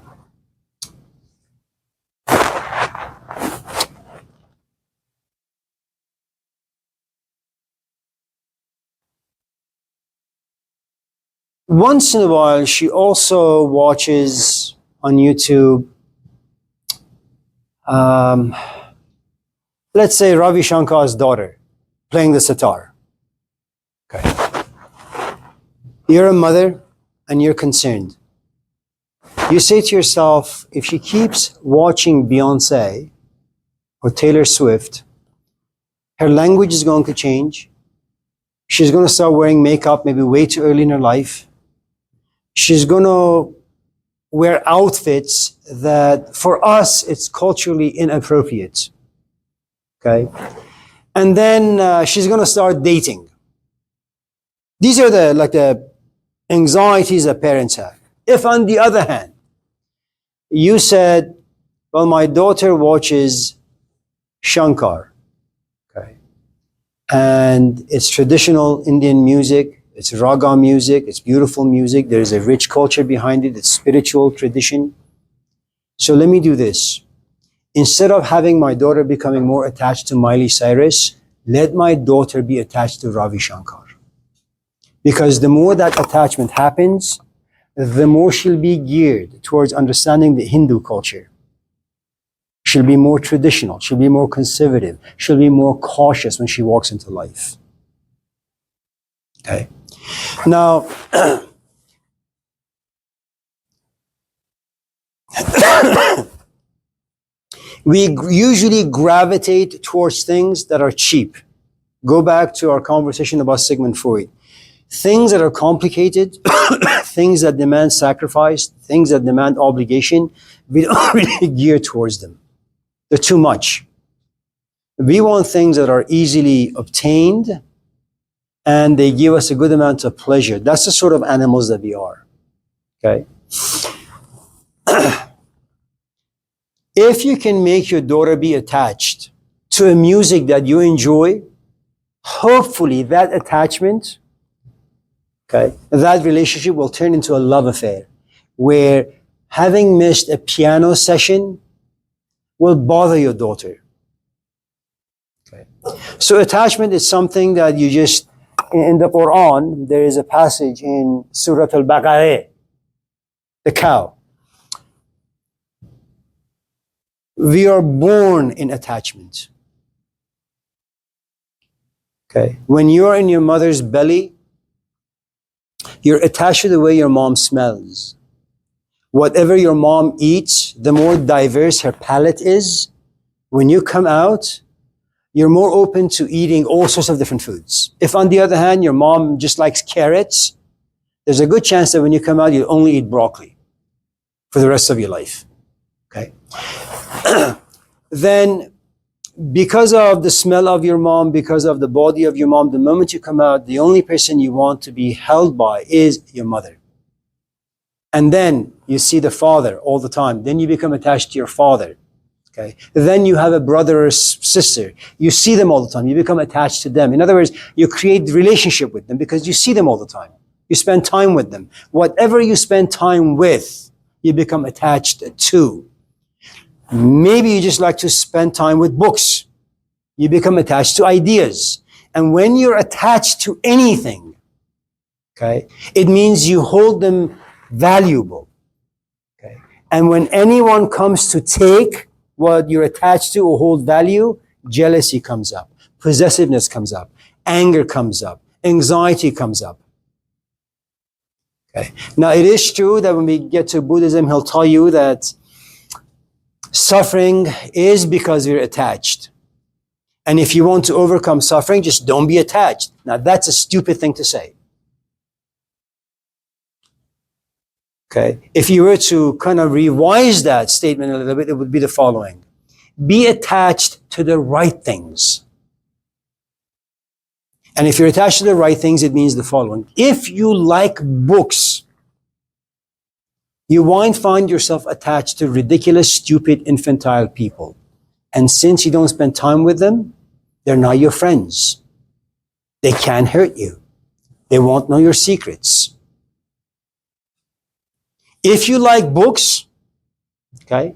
Once in a while, she also watches on YouTube, let's say Ravi Shankar's daughter playing the sitar. Okay. You're a mother and you're concerned. You say to yourself, if she keeps watching Beyonce or Taylor Swift, her language is going to change. She's going to start wearing makeup maybe way too early in her life. She's going to wear outfits that for us, it's culturally inappropriate. Okay? And then she's going to start dating. These are the anxieties that parents have. If on the other hand, you said, well, my daughter watches Shankar, okay, and it's traditional Indian music, it's raga music, it's beautiful music, there's a rich culture behind it, it's spiritual tradition. So let me do this. Instead of having my daughter becoming more attached to Miley Cyrus, let my daughter be attached to Ravi Shankar. Because the more that attachment happens, the more she'll be geared towards understanding the Hindu culture. She'll be more traditional, she'll be more conservative, she'll be more cautious when she walks into life. Okay? Now, we usually gravitate towards things that are cheap. Go back to our conversation about Sigmund Freud. Things that are complicated, things that demand sacrifice, things that demand obligation, we don't really gear towards them. They're too much. We want things that are easily obtained and they give us a good amount of pleasure. That's the sort of animals that we are. Okay? If you can make your daughter be attached to a music that you enjoy, hopefully that attachment, okay, that relationship will turn into a love affair where having missed a piano session will bother your daughter. Okay. So attachment is something that you just, in the Quran, there is a passage in Surah Al-Baqarah, the cow. We are born in attachment. Okay. When you are in your mother's belly, you're attached to the way your mom smells. Whatever your mom eats, the more diverse her palate is, when you come out, you're more open to eating all sorts of different foods. If on the other hand, your mom just likes carrots, there's a good chance that when you come out, you'll only eat broccoli for the rest of your life. Okay? Then, because of the smell of your mom, because of the body of your mom, the moment you come out, the only person you want to be held by is your mother. And then you see the father all the time. Then you become attached to your father. Okay. Then you have a brother or sister. You see them all the time. You become attached to them. In other words, you create relationship with them because you see them all the time. You spend time with them. Whatever you spend time with, you become attached to. Maybe you just like to spend time with books. You become attached to ideas. And when you're attached to anything, Okay? It means you hold them valuable. Okay? And when anyone comes to take what you're attached to or hold value, jealousy comes up, possessiveness comes up, anger comes up, anxiety comes up. Okay? Now, it is true that when we get to Buddhism, he'll tell you that suffering is because we're attached. And if you want to overcome suffering, just don't be attached. Now, that's a stupid thing to say. Okay? If you were to kind of revise that statement a little bit, it would be the following. Be attached to the right things. And if you're attached to the right things, it means the following. If you like books, you won't find yourself attached to ridiculous, stupid, infantile people. And since you don't spend time with them, they're not your friends. They can't hurt you. They won't know your secrets. If you like books, okay,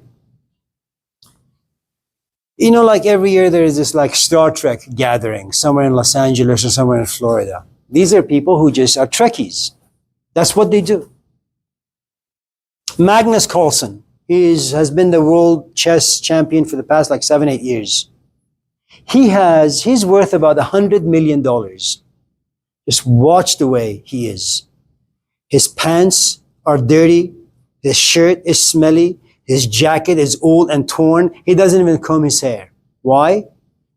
you know, like every year there is this like Star Trek gathering somewhere in Los Angeles or somewhere in Florida. These are people who just are Trekkies. That's what they do. Magnus Carlsen, has been the world chess champion for the past like 7-8 years. He's worth about $100 million. Just watch the way he is. His pants are dirty. His shirt is smelly. His jacket is old and torn. He doesn't even comb his hair. Why?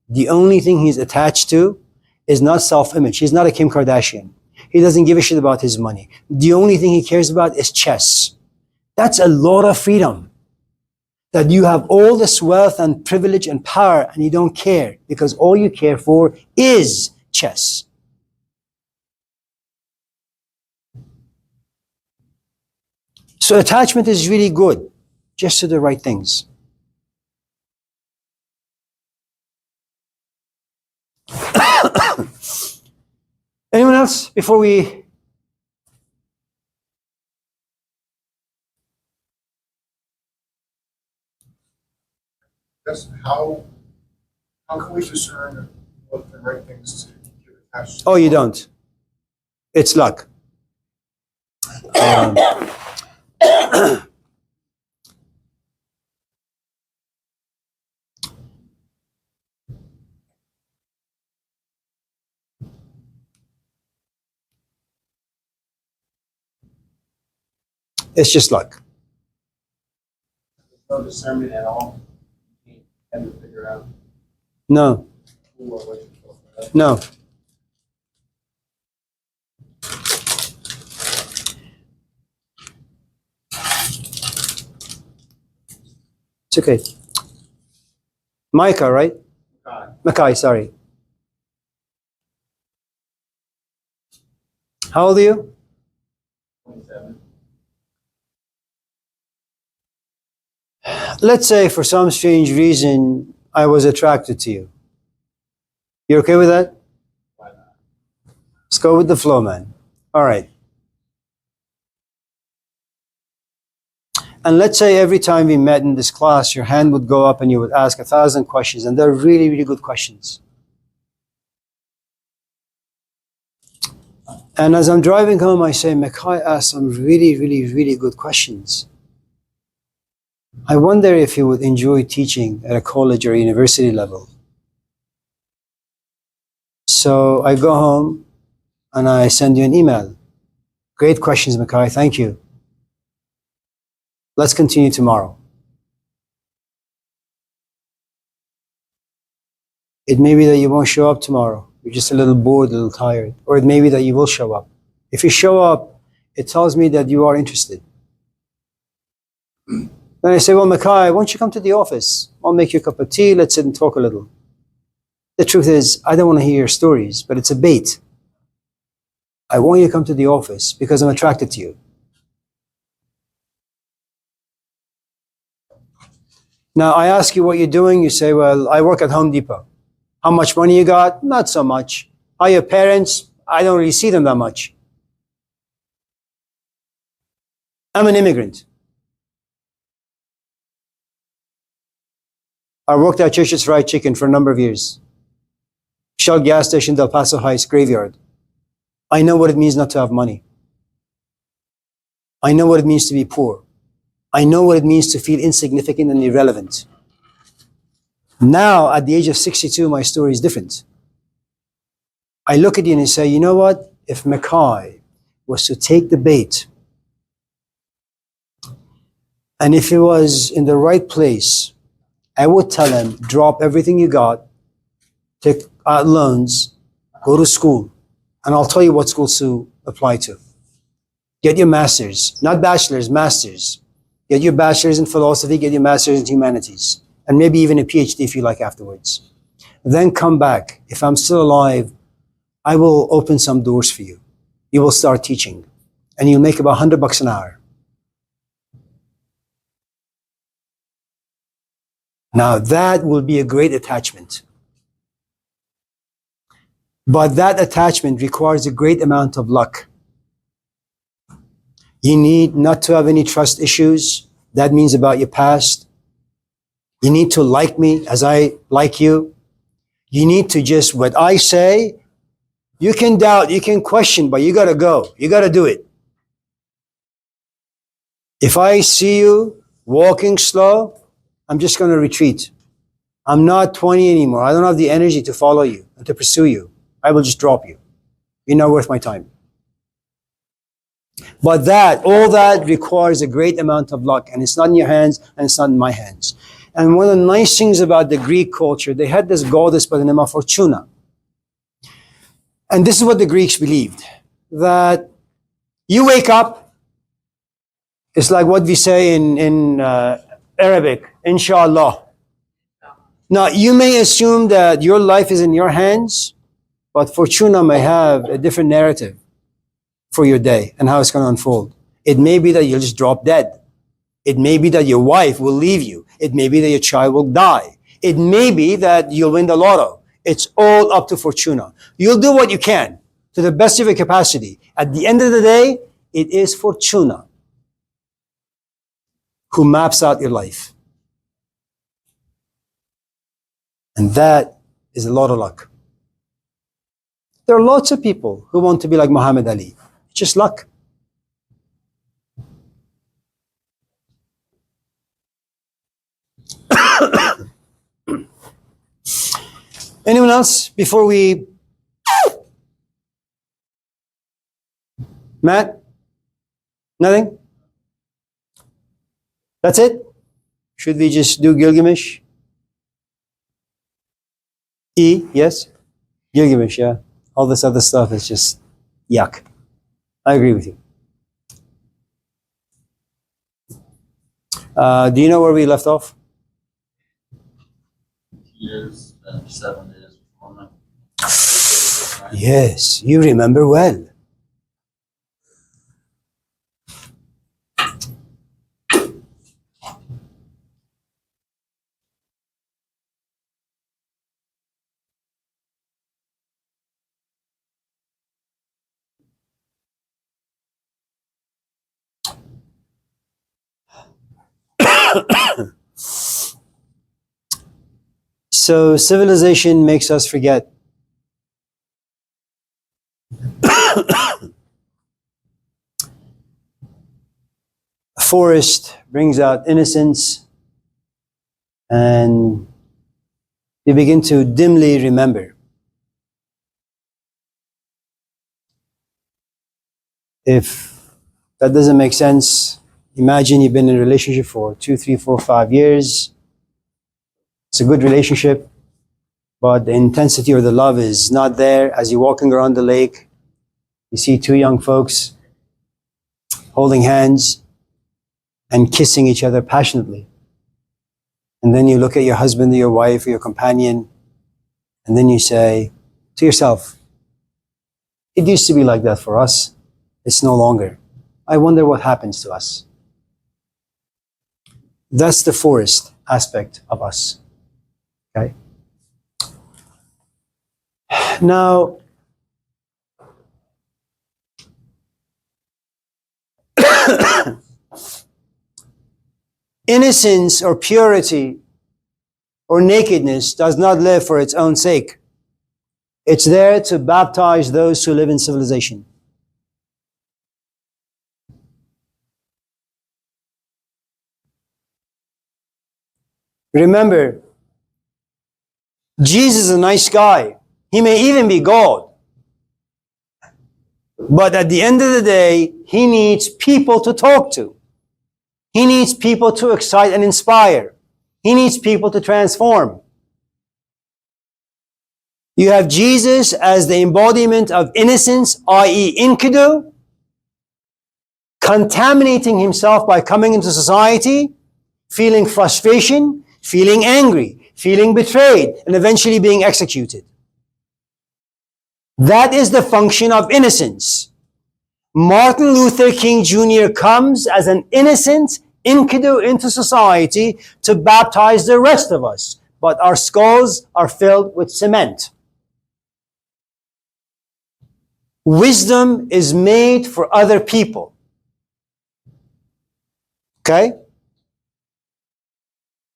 The only thing he's attached to is not self-image. He's not a Kim Kardashian. He doesn't give a shit about his money. The only thing he cares about is chess. That's a lot of freedom. That you have all this wealth and privilege and power and you don't care because all you care for is chess. So attachment is really good, just to the right things. Anyone else before we... Yes, how can we discern what the right things to get attached to? Oh, you don't. It's luck. It's just luck. No discernment at all. You can't ever figure out No, who or what you're supposed to have. no. It's okay. Micah, right? Mackay, sorry. How old are you? 27. Let's say for some strange reason I was attracted to you. You okay with that? Why not? Let's go with the flow, man. All right. And let's say every time we met in this class, your hand would go up and you would ask 1,000 questions, and they're really, really good questions. And as I'm driving home, I say, Mackay asked some really, really, really good questions. I wonder if you would enjoy teaching at a college or university level. So I go home and I send you an email. Great questions, Mackay. Thank you. Let's continue tomorrow. It may be that you won't show up tomorrow. You're just a little bored, a little tired. Or it may be that you will show up. If you show up, it tells me that you are interested. Then I say, well, Mackay, why don't you come to the office? I'll make you a cup of tea. Let's sit and talk a little. The truth is, I don't want to hear your stories, but it's a bait. I want you to come to the office because I'm attracted to you. Now, I ask you what you're doing. You say, well, I work at Home Depot. How much money you got? Not so much. How are your parents? I don't really see them that much. I'm an immigrant. I worked at Church's Fried Chicken for a number of years. Shell gas station, Del Paso Heights, graveyard. I know what it means not to have money. I know what it means to be poor. I know what it means to feel insignificant and irrelevant. Now, at the age of 62, my story is different. I look at you and I say, you know what? If Mackay was to take the bait, and if he was in the right place, I would tell him, drop everything you got, take out loans, go to school, and I'll tell you what schools to apply to. Get your master's, not bachelor's, master's. Get your bachelor's in philosophy, get your master's in humanities, and maybe even a PhD if you like afterwards. Then come back. If I'm still alive, I will open some doors for you. You will start teaching, and you'll make about $100 an hour. Now that will be a great attachment. But that attachment requires a great amount of luck. You need not to have any trust issues. That means about your past. You need to like me as I like you. You need to just, what I say, you can doubt, you can question, but you gotta go. You gotta do it. If I see you walking slow, I'm just gonna retreat. I'm not 20 anymore. I don't have the energy to follow you and to pursue you. I will just drop you. You're not worth my time. But all that requires a great amount of luck, and it's not in your hands and it's not in my hands. And one of the nice things about the Greek culture, they had this goddess by the name of Fortuna. And this is what the Greeks believed, that you wake up, it's like what we say in Arabic, inshallah. Now, you may assume that your life is in your hands, but Fortuna may have a different narrative for your day and how it's going to unfold. It may be that you'll just drop dead. It may be that your wife will leave you. It may be that your child will die. It may be that you'll win the lotto. It's all up to Fortuna. You'll do what you can to the best of your capacity. At the end of the day, it is Fortuna who maps out your life. And that is a lot of luck. There are lots of people who want to be like Muhammad Ali. It's just luck. Anyone else before we... Matt? Nothing? That's it? Should we just do Gilgamesh? Yes? Gilgamesh, yeah. All this other stuff is just yuck. I agree with you. Do you know where we left off? Years and 7 days before them. Yes, you remember well. So civilization makes us forget. A forest brings out innocence, and we begin to dimly remember. If that doesn't make sense, imagine you've been in a relationship for 2, 3, 4, 5 years. It's a good relationship, but the intensity or the love is not there. As you're walking around the lake, you see 2 young folks holding hands and kissing each other passionately. And then you look at your husband or your wife or your companion, and then you say to yourself, it used to be like that for us. It's no longer. I wonder what happens to us. That's the forest aspect of us. Okay? Now, innocence or purity or nakedness does not live for its own sake. It's there to baptize those who live in civilization. Remember, Jesus is a nice guy. He may even be God. But at the end of the day, he needs people to talk to. He needs people to excite and inspire. He needs people to transform. You have Jesus as the embodiment of innocence, i.e. Enkidu, contaminating himself by coming into society, feeling frustration, feeling angry, feeling betrayed, and eventually being executed. That is the function of innocence. Martin Luther King Jr. comes as an innocent Enkidu into society to baptize the rest of us, but our skulls are filled with cement. Wisdom is made for other people. Okay?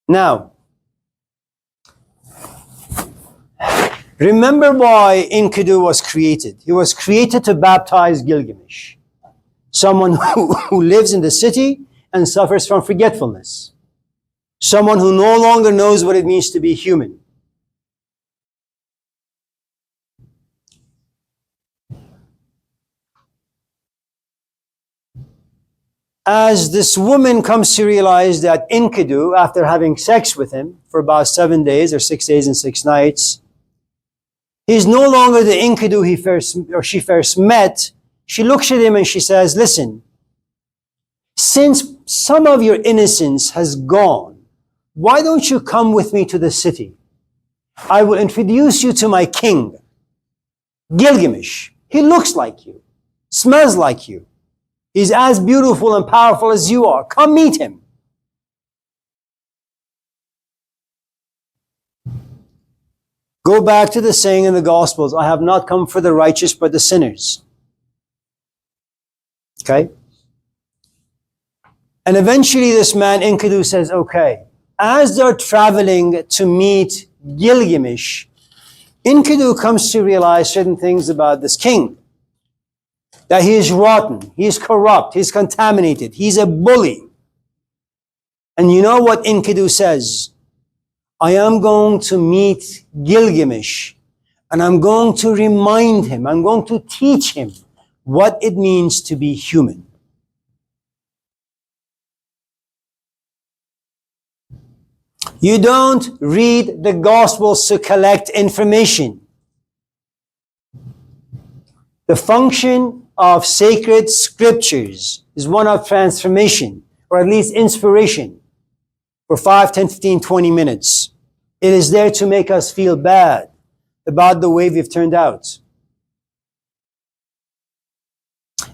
Now, remember why Enkidu was created. He was created to baptize Gilgamesh, someone who lives in the city and suffers from forgetfulness, someone who no longer knows what it means to be human. As this woman comes to realize that Enkidu, after having sex with him for about 7 days or 6 days and 6 nights, he's no longer the Enkidu she first met. She looks at him and she says, listen, since some of your innocence has gone, why don't you come with me to the city? I will introduce you to my king, Gilgamesh. He looks like you, smells like you. He's as beautiful and powerful as you are. Come meet him. Go back to the saying in the Gospels, I have not come for the righteous, but the sinners. Okay? And eventually this man, Enkidu, says, okay, as they're traveling to meet Gilgamesh, Enkidu comes to realize certain things about this king. That he is rotten, he is corrupt, he's contaminated, he's a bully. And you know what Enkidu says? I am going to meet Gilgamesh and I'm going to remind him, I'm going to teach him what it means to be human. You don't read the Gospels to collect information. The function of sacred scriptures is one of transformation, or at least inspiration, for 5, 10, 15, 20 minutes. It is there to make us feel bad about the way we've turned out.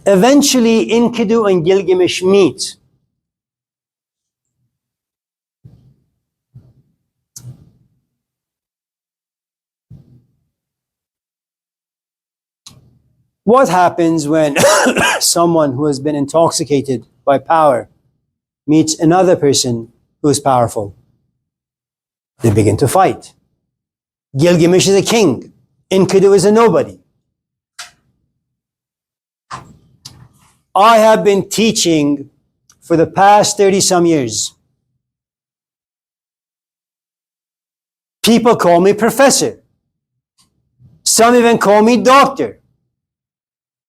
Eventually, Enkidu and Gilgamesh meet. What happens when someone who has been intoxicated by power meets another person who is powerful? They begin to fight. Gilgamesh is a king. Enkidu is a nobody. I have been teaching for the past 30-some years. People call me professor. Some even call me doctor.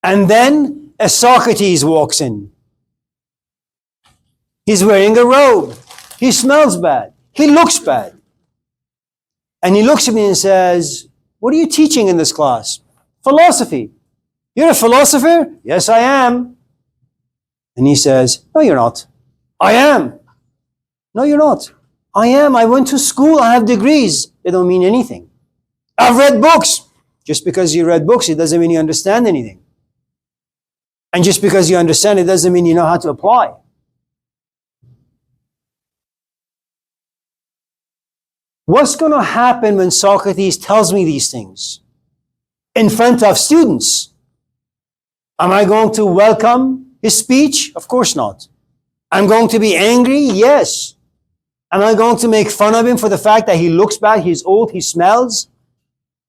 And then a Socrates walks in. He's wearing a robe. He smells bad. He looks bad. And he looks at me and says, what are you teaching in this class? Philosophy. You're a philosopher? Yes, I am. And he says, no, you're not. I am. No, you're not. I am. I went to school. I have degrees. They don't mean anything. I've read books. Just because you read books, it doesn't mean you understand anything. And just because you understand it doesn't mean you know how to apply. What's going to happen when Socrates tells me these things in front of students? Am I going to welcome his speech? Of course not. I'm going to be angry? Yes. Am I going to make fun of him for the fact that he looks bad, he's old, he smells?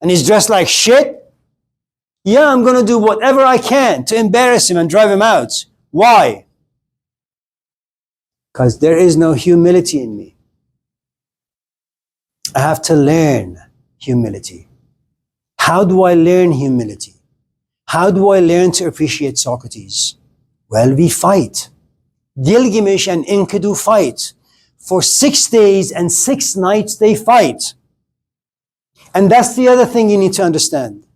and he's dressed like shit, yeah, I'm going to do whatever I can to embarrass him and drive him out. Why? Because there is no humility in me. I have to learn humility. How do I learn humility? How do I learn to appreciate Socrates? Well, we fight. Gilgamesh and Enkidu fight. For 6 days and 6 nights they fight. And that's the other thing you need to understand.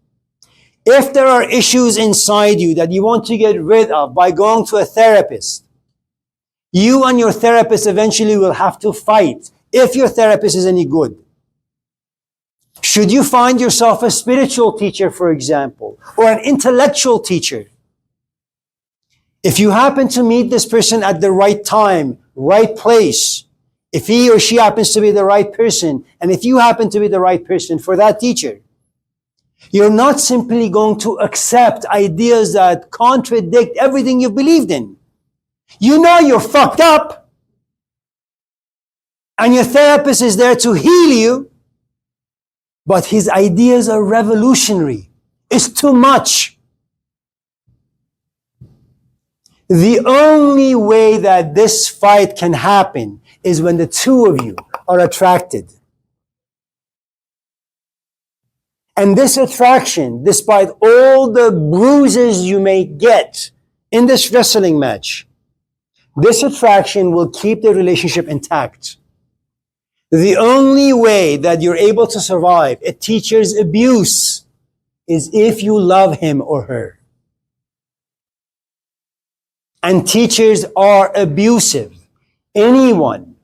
If there are issues inside you that you want to get rid of by going to a therapist, you and your therapist eventually will have to fight if your therapist is any good. Should you find yourself a spiritual teacher, for example, or an intellectual teacher, if you happen to meet this person at the right time, right place, if he or she happens to be the right person, and if you happen to be the right person for that teacher, you're not simply going to accept ideas that contradict everything you've believed in. You know you're fucked up, and your therapist is there to heal you, but his ideas are revolutionary. It's too much. The only way that this fight can happen is when the two of you are attracted. And this attraction, despite all the bruises you may get in this wrestling match, this attraction will keep the relationship intact. The only way that you're able to survive a teacher's abuse is if you love him or her. And teachers are abusive. Anyone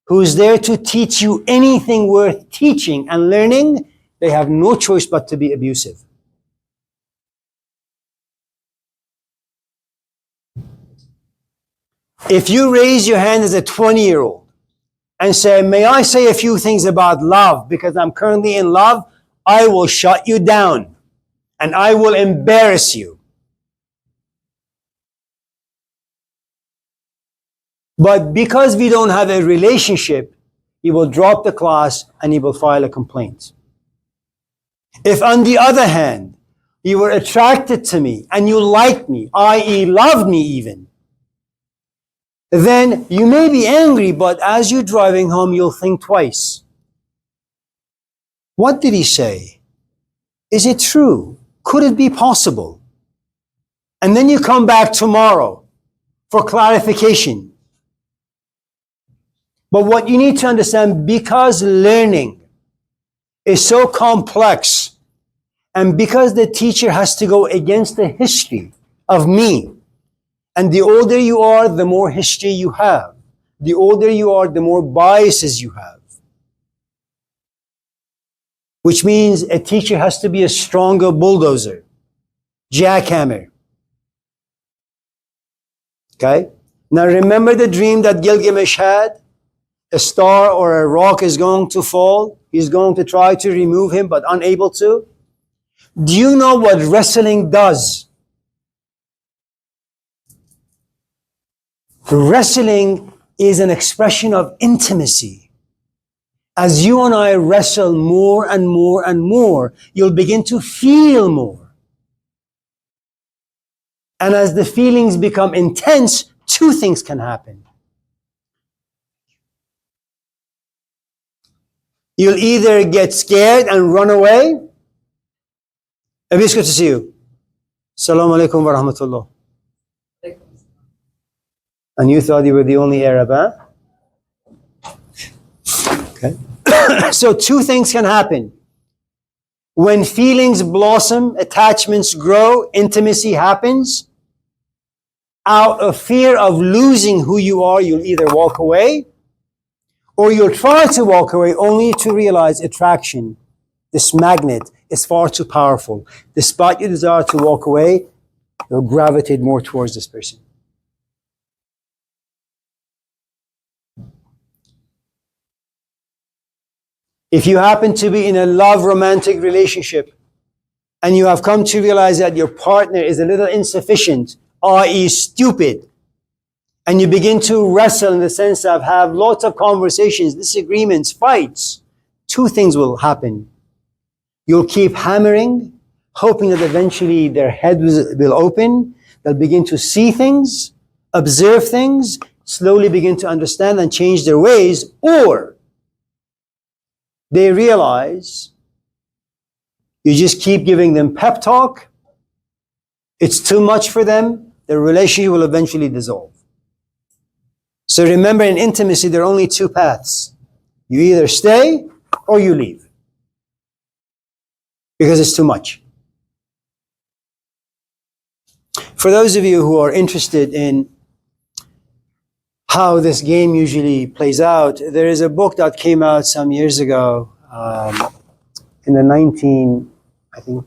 who's there to teach you anything worth teaching and learning, they have no choice but to be abusive. If you raise your hand as a 20-year-old and say, may I say a few things about love because I'm currently in love, I will shut you down and I will embarrass you. But because we don't have a relationship, you will drop the class and you will file a complaint. If on the other hand, you were attracted to me and you liked me, i.e. loved me even, then you may be angry, but as you're driving home, you'll think twice. What did he say? Is it true? Could it be possible? And then you come back tomorrow for clarification. But what you need to understand, because learning is so complex, and because the teacher has to go against the history of me, and the older you are, the more history you have. The older you are, the more biases you have. Which means a teacher has to be a stronger bulldozer, jackhammer. Okay? Now remember the dream that Gilgamesh had? A star or a rock is going to fall. He's going to try to remove him, but unable to. Do you know what wrestling does? Wrestling is an expression of intimacy. As you and I wrestle more and more and more, you'll begin to feel more. And as the feelings become intense, two things can happen. You'll either get scared and run away. Amir, it's good to see you. Assalamu alaikum wa rahmatullah. And you thought you were the only Arab, huh? Okay. So two things can happen. When feelings blossom, attachments grow, intimacy happens, out of fear of losing who you are, you'll either walk away, or you'll try to walk away only to realize attraction, this magnet, is far too powerful. Despite your desire to walk away, you'll gravitate more towards this person. If you happen to be in a love romantic relationship and you have come to realize that your partner is a little insufficient, i.e. stupid, and you begin to wrestle in the sense of have lots of conversations, disagreements, fights, two things will happen. You'll keep hammering, hoping that eventually their head will open. They'll begin to see things, observe things, slowly begin to understand and change their ways, or they realize you just keep giving them pep talk. It's too much for them. The relationship will eventually dissolve. So remember, in intimacy, there are only two paths. You either stay or you leave. Because it's too much. For those of you who are interested in how this game usually plays out, there is a book that came out some years ago, in the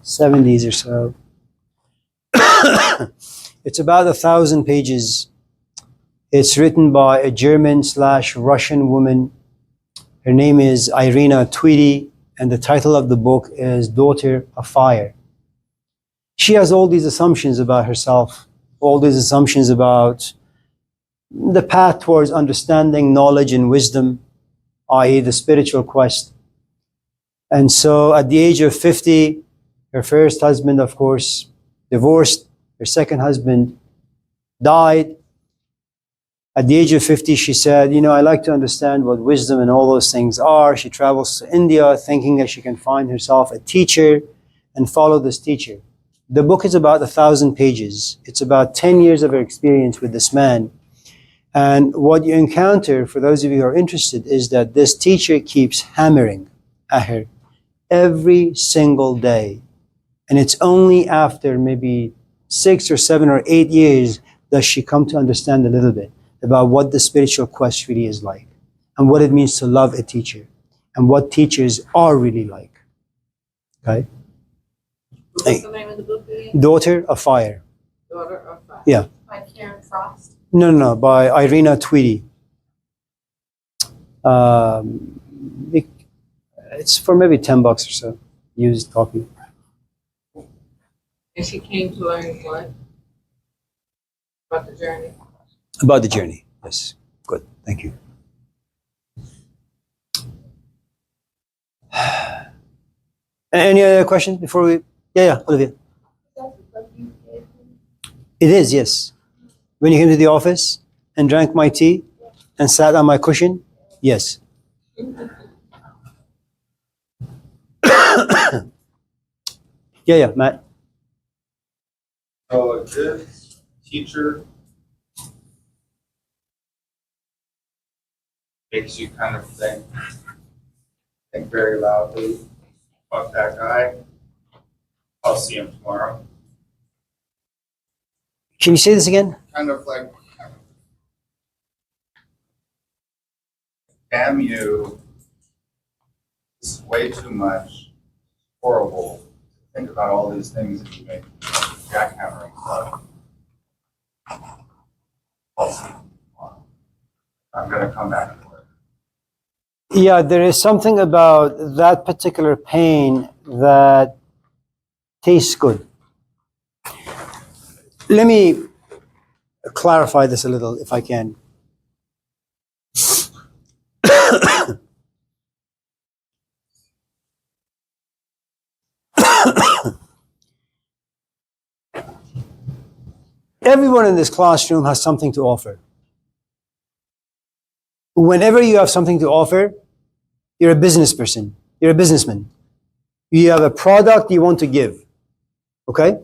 70s or so. It's about 1,000 pages. It's written by a German/Russian woman. Her name is Irina Tweedy, and the title of the book is Daughter of Fire. She has all these assumptions about herself, all these assumptions about the path towards understanding, knowledge, and wisdom, i.e. the spiritual quest. And so at the age of 50, her first husband, of course, divorced. Her second husband died. At the age of 50, she said, I like to understand what wisdom and all those things are. She travels to India thinking that she can find herself a teacher and follow this teacher. The book is about 1,000 pages. It's about 10 years of her experience with this man. And what you encounter, for those of you who are interested, is that this teacher keeps hammering at her every single day. And it's only after maybe 6 or 7 or 8 years does she come to understand a little bit about what the spiritual quest really is like, and what it means to love a teacher, and what teachers are really like. Okay? What's the name of the book again? Daughter of Fire. Daughter of Fire. Yeah. By Karen Frost. No, by Irina Tweedy. It's for maybe $10 or so, used copy. And she came to learn what? About the journey. About the journey, yes. Good, thank you. Any other questions before we? Yeah, Olivia. It is, yes. When you came to the office and drank my tea and sat on my cushion, yes. Yeah, Matt. So a good teacher makes you kind of think very loudly, fuck that guy. I'll see him tomorrow. Can you say this again? Kind of like, damn you, this is way too much, horrible. Think about all these things that you make jackhammering stuff. I'll see you tomorrow. I'm gonna come back to work. Yeah, there is something about that particular pain that tastes good. Let me clarify this a little, if I can. Everyone in this classroom has something to offer. Whenever you have something to offer, you're a business person. You're a businessman. You have a product you want to give. Okay?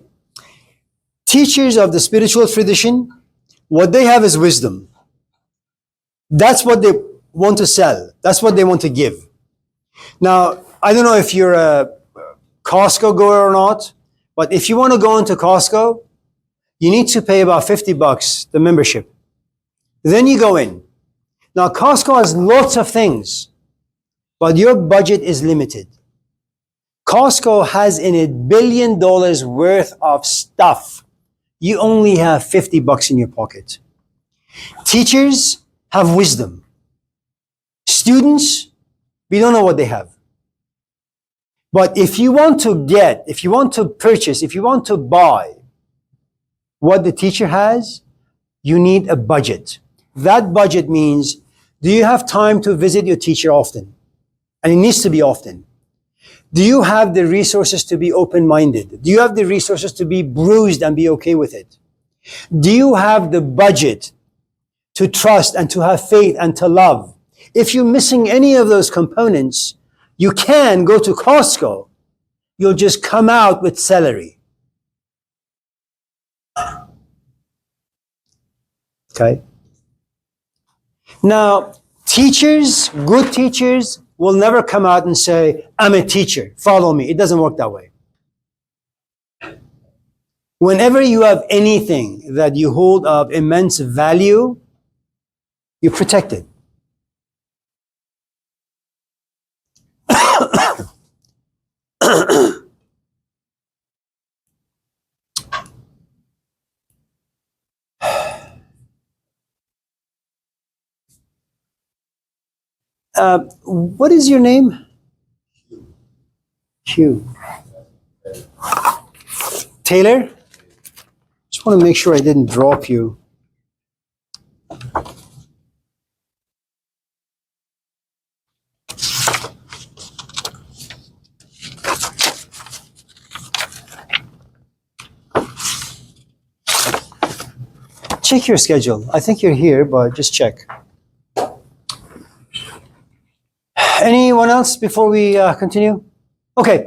Teachers of the spiritual tradition, what they have is wisdom. That's what they want to sell. That's what they want to give. Now, I don't know if you're a Costco goer or not, but if you want to go into Costco, you need to pay about $50, the membership. Then you go in. Now, Costco has lots of things, but your budget is limited. Costco has in it $1 billion worth of stuff. You only have $50 in your pocket. Teachers have wisdom. Students, we don't know what they have. But if you want to get, if you want to purchase, if you want to buy what the teacher has, you need a budget. That budget means, do you have time to visit your teacher often? And it needs to be often. Do you have the resources to be open-minded? Do you have the resources to be bruised and be okay with it? Do you have the budget to trust and to have faith and to love? If you're missing any of those components, you can go to Costco. You'll just come out with celery. Okay? Now, teachers, good teachers, will never come out and say, I'm a teacher, follow me. It doesn't work that way. Whenever you have anything that you hold of immense value, you protect it. What is your name? Hugh. Taylor? Just want to make sure I didn't drop you. Check your schedule. I think you're here, but just check. Anyone else before we continue? Okay.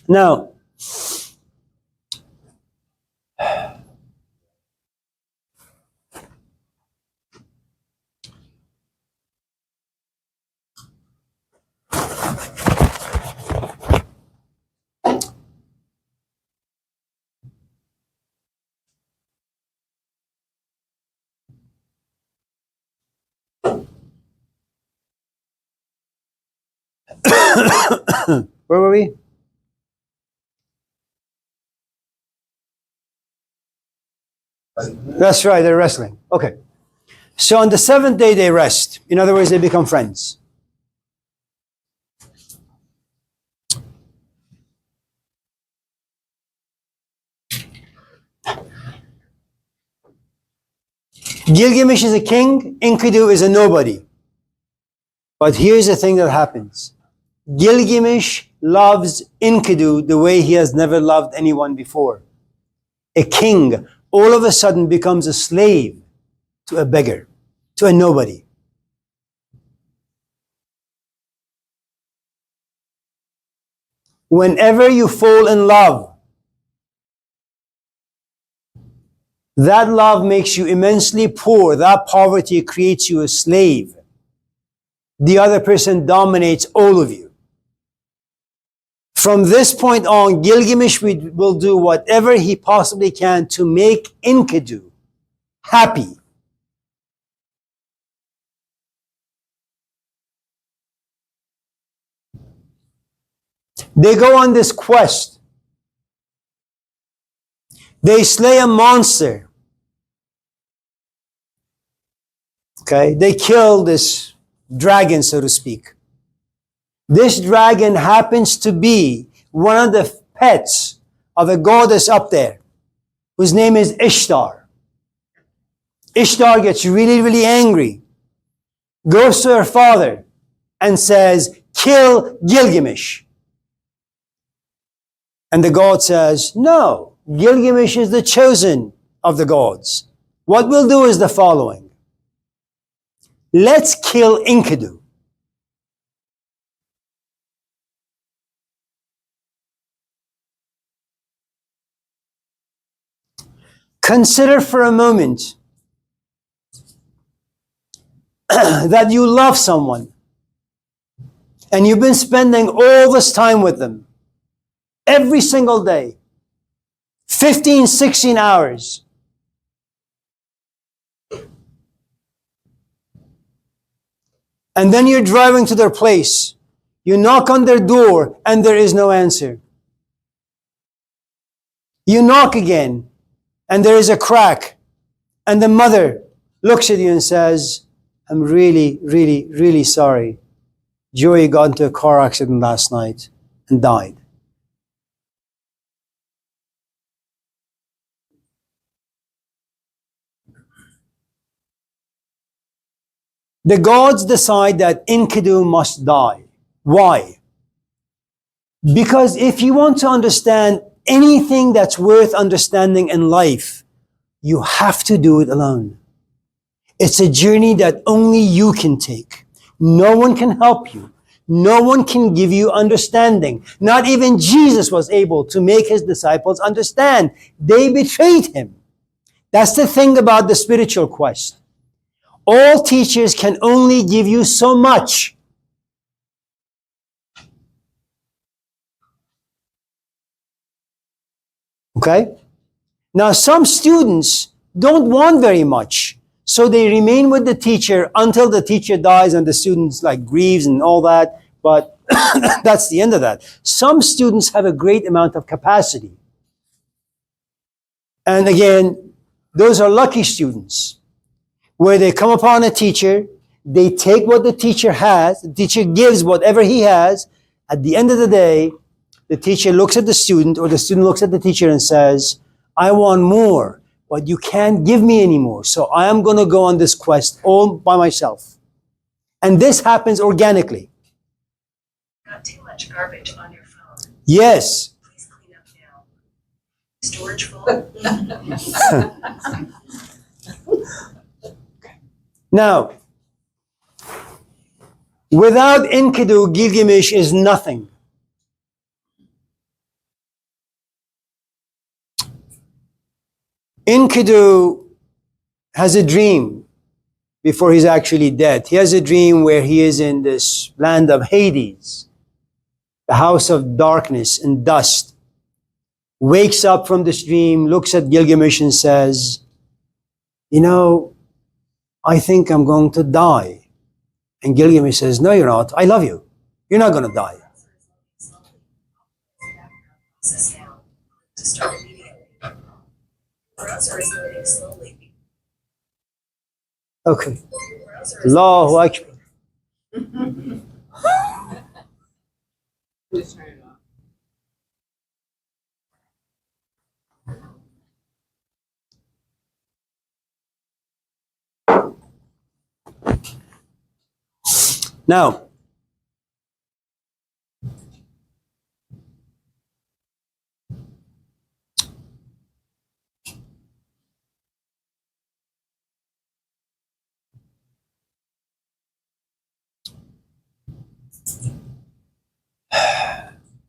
Now, where were we? That's right, they're wrestling. Okay. So on the seventh day they rest. In other words, they become friends. Gilgamesh is a king, Enkidu is a nobody. But here's the thing that happens. Gilgamesh loves Enkidu the way he has never loved anyone before. A king all of a sudden becomes a slave to a beggar, to a nobody. Whenever you fall in love, that love makes you immensely poor. That poverty creates you a slave. The other person dominates all of you. From this point on, Gilgamesh will do whatever he possibly can to make Enkidu happy. They go on this quest. They slay a monster. Okay, they kill this dragon, so to speak. This dragon happens to be one of the pets of a goddess up there, whose name is Ishtar. Ishtar gets really, really angry, goes to her father and says, kill Gilgamesh. And the god says, no, Gilgamesh is the chosen of the gods. What we'll do is the following. Let's kill Enkidu. Consider for a moment that you love someone and you've been spending all this time with them every single day, 15, 16 hours. And then you're driving to their place. You knock on their door and there is no answer. You knock again and there is a crack. And the mother looks at you and says, I'm really, really, really sorry. Joey got into a car accident last night and died. The gods decide that Enkidu must die. Why? Because if you want to understand anything that's worth understanding in life, you have to do it alone. It's a journey that only you can take. No one can help you. No one can give you understanding. Not even Jesus was able to make his disciples understand. They betrayed him. That's the thing about the spiritual quest. All teachers can only give you so much. Okay? Now, some students don't want very much. So they remain with the teacher until the teacher dies and the students like grieves and all that. But that's the end of that. Some students have a great amount of capacity. And again, those are lucky students where they come upon a teacher, they take what the teacher has, the teacher gives whatever he has. At the end of the day, the teacher looks at the student or the student looks at the teacher and says, I want more, but you can't give me any more. So I am going to go on this quest all by myself. And this happens organically. Got too much garbage on your phone. Yes. Please clean up now. Storage full? Now, without Enkidu, Gilgamesh is nothing. Enkidu has a dream before he's actually dead. He has a dream where he is in this land of Hades, the house of darkness and dust. Wakes up from this dream, looks at Gilgamesh and says, you know, I think I'm going to die. And Gilgamesh says, no, you're not. I love you. You're not going to die. Process now. To start immediately. Browser is loading slowly. Okay. Browser is Allahu Akbar. Please turn it off. Now,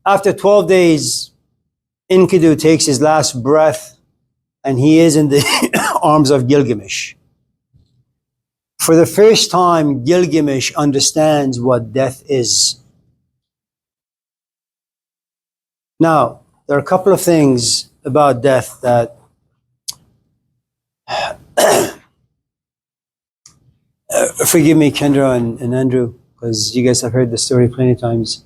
after 12 days, Enkidu takes his last breath and he is in the arms of Gilgamesh. For the first time, Gilgamesh understands what death is. Now, there are a couple of things about death that forgive me, Kendra and Andrew, because you guys have heard the story plenty of times.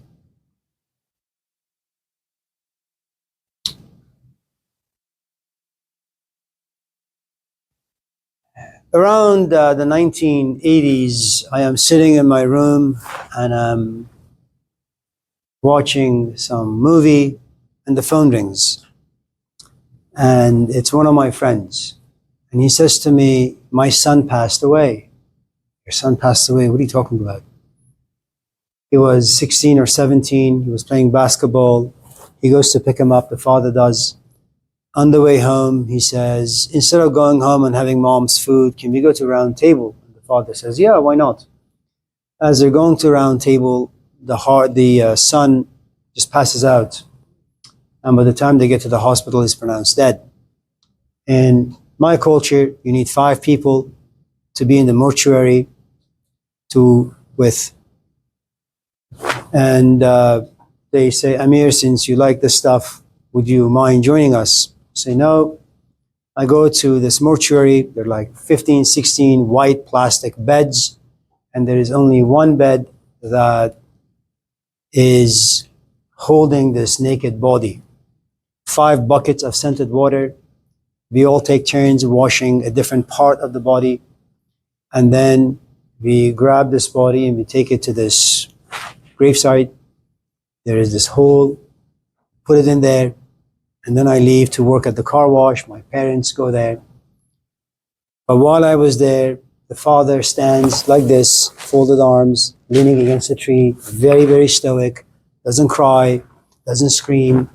Around the 1980s, I am sitting in my room and I'm watching some movie and the phone rings. And it's one of my friends. And he says to me, my son passed away. Your son passed away? What are you talking about? He was 16 or 17. He was playing basketball. He goes to pick him up. The father does. On the way home, he says, instead of going home and having mom's food, can we go to round table? And the father says, yeah, why not? As they're going to round table, the son just passes out. And by the time they get to the hospital, he's pronounced dead. In my culture, you need 5 people to be in the mortuary and they say, Amir, since you like this stuff, would you mind joining us? I say, no. I go to this mortuary. There are like 15, 16 white plastic beds. And there is only one bed that is holding this naked body. 5 buckets of scented water. We all take turns washing a different part of the body. And then we grab this body and we take it to this gravesite. There is this hole, put it in there. And then I leave to work at the car wash. My parents go there. But while I was there, the father stands like this, folded arms, leaning against a tree, very, very stoic, doesn't cry, doesn't scream.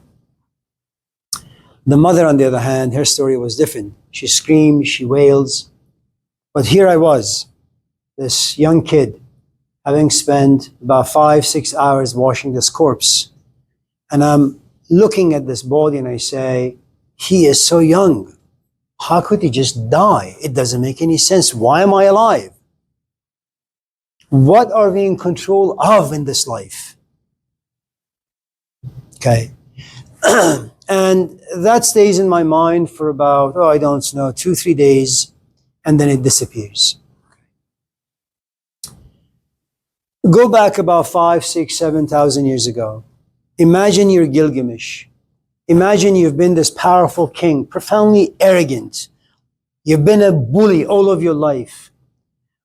The mother, on the other hand, her story was different. She screams, she wails. But here I was, this young kid, having spent about 5-6 hours washing this corpse. And I'm looking at this body and I say, he is so young. How could he just die? It doesn't make any sense. Why am I alive? What are we in control of in this life? Okay. And that stays in my mind for about, I don't know, 2-3 days, and then it disappears. Go back about 5, 6, 7,000 years ago. Imagine you're Gilgamesh. Imagine you've been this powerful king, profoundly arrogant. You've been a bully all of your life.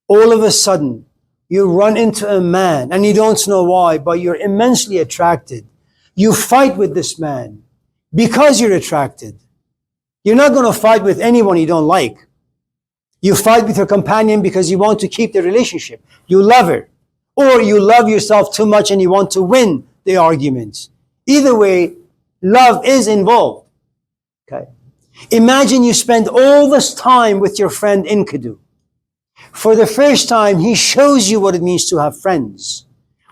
All of a sudden, you run into a man, and you don't know why, but you're immensely attracted. You fight with this man because you're attracted. You're not going to fight with anyone you don't like. You fight with your companion because you want to keep the relationship. You love her. Or you love yourself too much and you want to win the argument. Either way, love is involved. Okay. Imagine you spend all this time with your friend Enkidu. For the first time, he shows you what it means to have friends,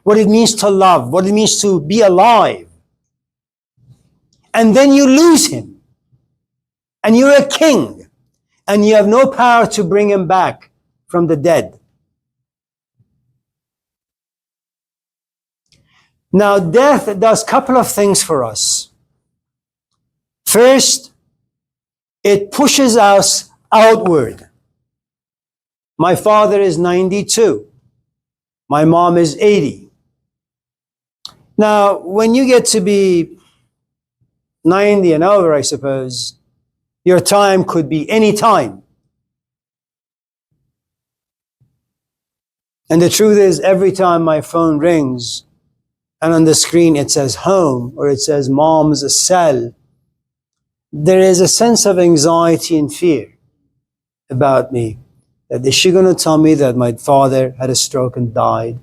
what it means to love, what it means to be alive. And then you lose him. And you're a king. And you have no power to bring him back from the dead. Now, death does a couple of things for us. First, it pushes us outward. My father is 92. My mom is 80. Now, when you get to be 90 and over, I suppose, your time could be any time. And the truth is, every time my phone rings, and on the screen it says home, or it says mom's cell, there is a sense of anxiety and fear about me. That is she going to tell me that my father had a stroke and died?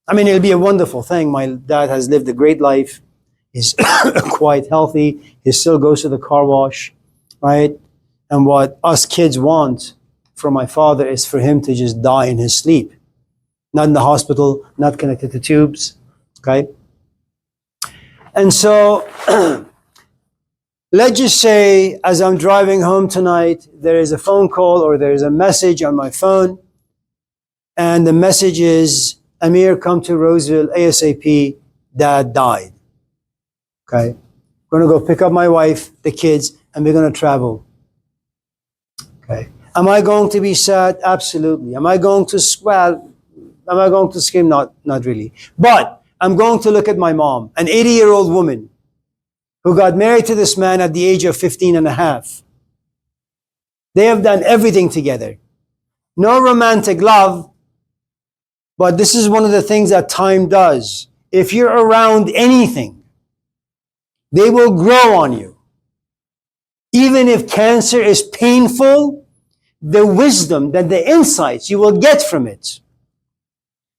I mean, it'll be a wonderful thing. My dad has lived a great life. He's quite healthy. He still goes to the car wash, right? And what us kids want from my father is for him to just die in his sleep. Not in the hospital, not connected to tubes, okay? And so, let's just say, as I'm driving home tonight, there is a phone call or there is a message on my phone, and the message is, Amir, come to Roseville ASAP, Dad died. Okay? I'm going to go pick up my wife, the kids, and we're going to travel. Okay? Am I going to be sad? Absolutely. Am I going to scream? Not really. But I'm going to look at my mom, an 80-year-old woman who got married to this man at the age of 15 and a half. They have done everything together. No romantic love, but this is one of the things that time does. If you're around anything, they will grow on you. Even if cancer is painful, the wisdom, the insights you will get from it.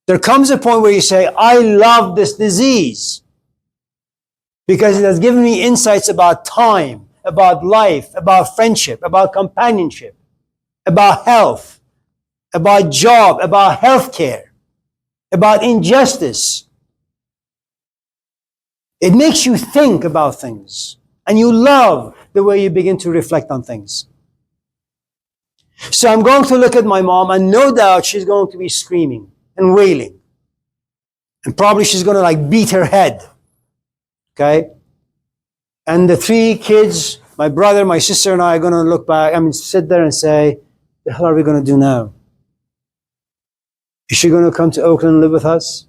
There comes a point where you say, I love this disease because it has given me insights about time, about life, about friendship, about companionship, about health, about job, about healthcare, about injustice. It makes you think about things, and you love the way you begin to reflect on things. So I'm going to look at my mom, and no doubt she's going to be screaming and wailing. And probably she's going to beat her head. Okay? And the 3 kids, my brother, my sister, and I are going to look back, sit there and say, the hell are we going to do now? Is she going to come to Oakland and live with us?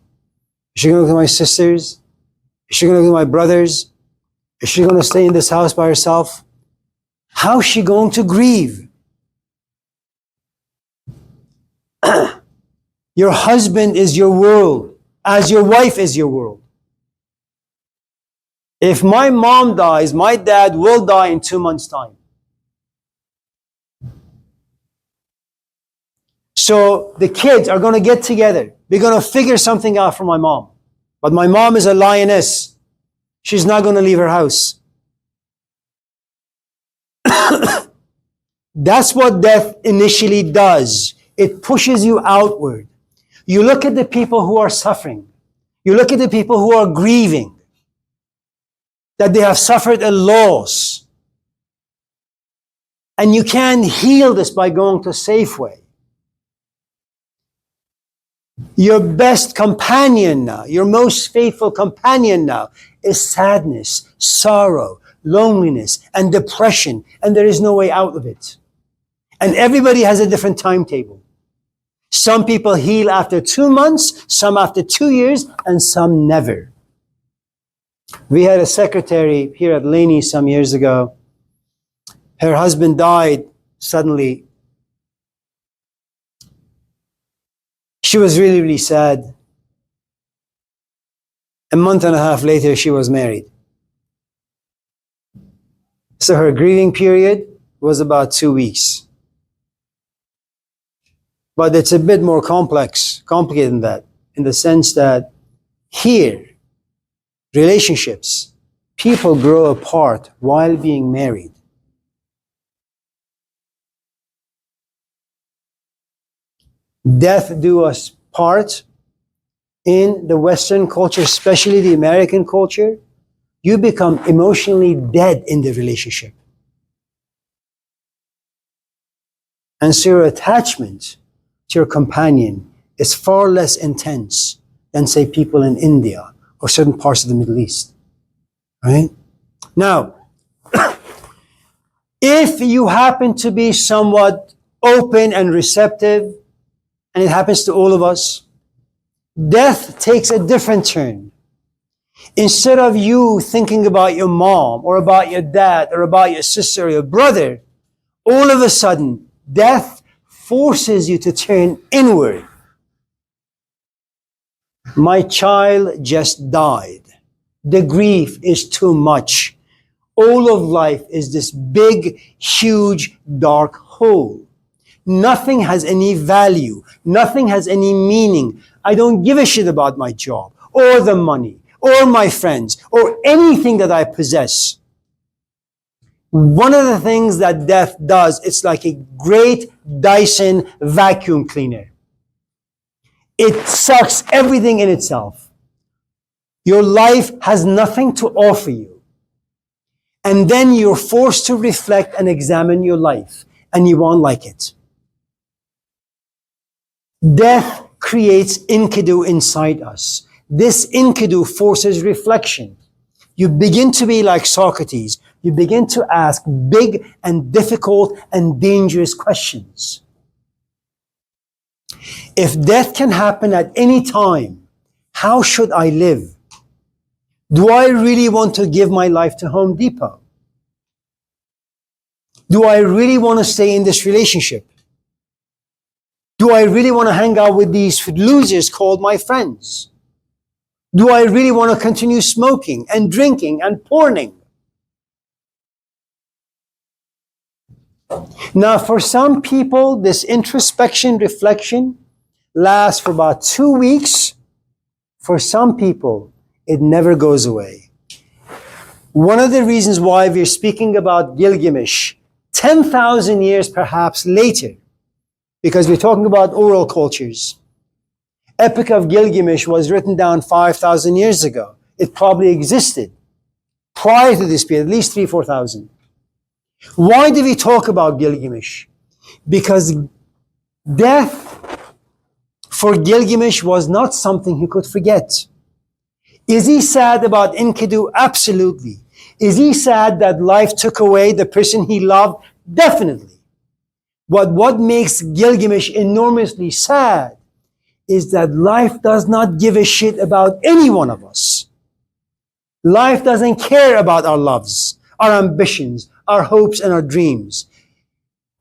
Is she going to look at my sisters? Is she going to look at my brothers? Is she going to stay in this house by herself? How is she going to grieve? Your husband is your world, as your wife is your world. If my mom dies, my dad will die in 2 months' time. So the kids are going to get together. We're going to figure something out for my mom. But my mom is a lioness. She's not going to leave her house. That's what death initially does. It pushes you outward. You look at the people who are suffering. You look at the people who are grieving, that they have suffered a loss. And you can't heal this by going to Safeway. Your best companion now, your most faithful companion now, is sadness, sorrow, loneliness, and depression, and there is no way out of it. And everybody has a different timetable. Some people heal after 2 months, some after 2 years, and some never. We had a secretary here at Laney some years ago. Her husband died suddenly. She was really, really sad. A month and a half later, she was married. So her grieving period was about 2 weeks. But it's a bit more complicated than that, in the sense that here, relationships, people grow apart while being married. Death do us part. In the Western culture, especially the American culture, you become emotionally dead in the relationship. And so your attachment to your companion is far less intense than, say, people in India or certain parts of the Middle East. Right? Now, if you happen to be somewhat open and receptive, and it happens to all of us, death takes a different turn. Instead of you thinking about your mom or about your dad or about your sister or your brother, all of a sudden, death forces you to turn inward. My child just died. The grief is too much. All of life is this big, huge, dark hole. Nothing has any value. Nothing has any meaning. I don't give a shit about my job or the money or my friends or anything that I possess. One of the things that death does, it's like a great Dyson vacuum cleaner. It sucks everything in itself. Your life has nothing to offer you. And then you're forced to reflect and examine your life, and you won't like it. Death creates enkidu inside us. This enkidu forces reflection. You begin to be like Socrates. You begin to ask big and difficult and dangerous questions. If death can happen at any time, how should I live? Do I really want to give my life to Home Depot? Do I really want to stay in this relationship? Do I really want to hang out with these losers called my friends? Do I really want to continue smoking and drinking and porning? Now, for some people, this introspection, reflection lasts for about 2 weeks. For some people, it never goes away. One of the reasons why we're speaking about Gilgamesh 10,000 years perhaps later, because we're talking about oral cultures. Epic of Gilgamesh was written down 5,000 years ago. It probably existed prior to this period, at least 4,000. Why do we talk about Gilgamesh? Because death for Gilgamesh was not something he could forget. Is he sad about Enkidu? Absolutely. Is he sad that life took away the person he loved? Definitely. But what makes Gilgamesh enormously sad is that life does not give a shit about any one of us. Life doesn't care about our loves, our ambitions, our hopes, and our dreams.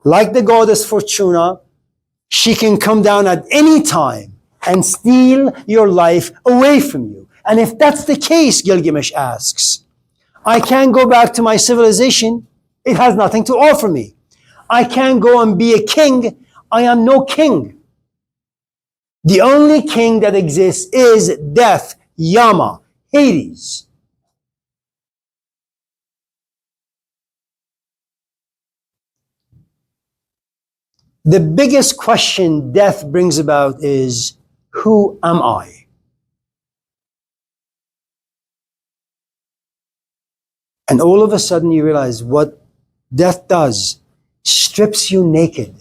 Like the goddess Fortuna, she can come down at any time and steal your life away from you. And if that's the case, Gilgamesh asks, I can't go back to my civilization. It has nothing to offer me. I can't go and be a king. I am no king. The only king that exists is death, Yama, Hades. The biggest question death brings about is, who am I? And all of a sudden you realize what death does, strips you naked.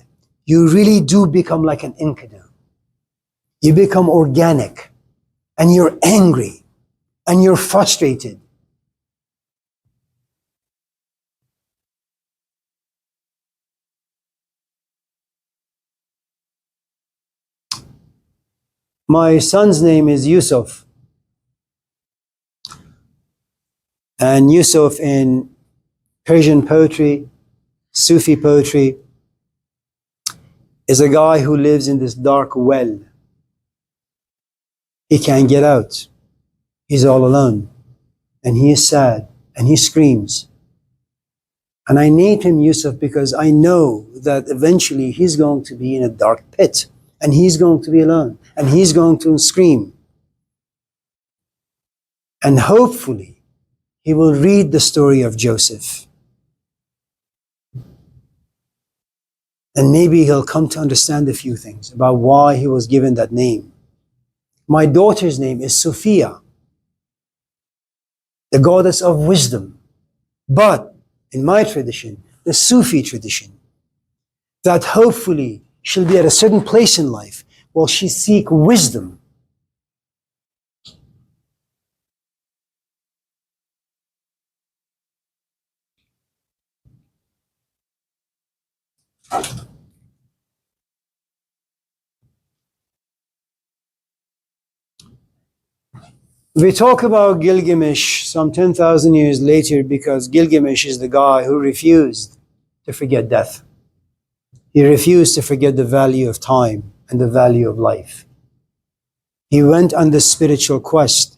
You really do become like an Enkidu. You become organic, and you're angry, and you're frustrated. My son's name is Yusuf. And Yusuf in Persian poetry, Sufi poetry, is a guy who lives in this dark well. He can't get out. He's all alone. And he is sad. And he screams. And I named him Yusuf because I know that eventually he's going to be in a dark pit. And he's going to be alone. And he's going to scream. And hopefully, he will read the story of Joseph. And maybe he'll come to understand a few things about why he was given that name. My daughter's name is Sophia, the goddess of wisdom. But in my tradition, the Sufi tradition, that hopefully she'll be at a certain place in life where she seek wisdom. We talk about Gilgamesh some 10,000 years later because Gilgamesh is the guy who refused to forget death. He refused to forget the value of time and the value of life. He went on this spiritual quest.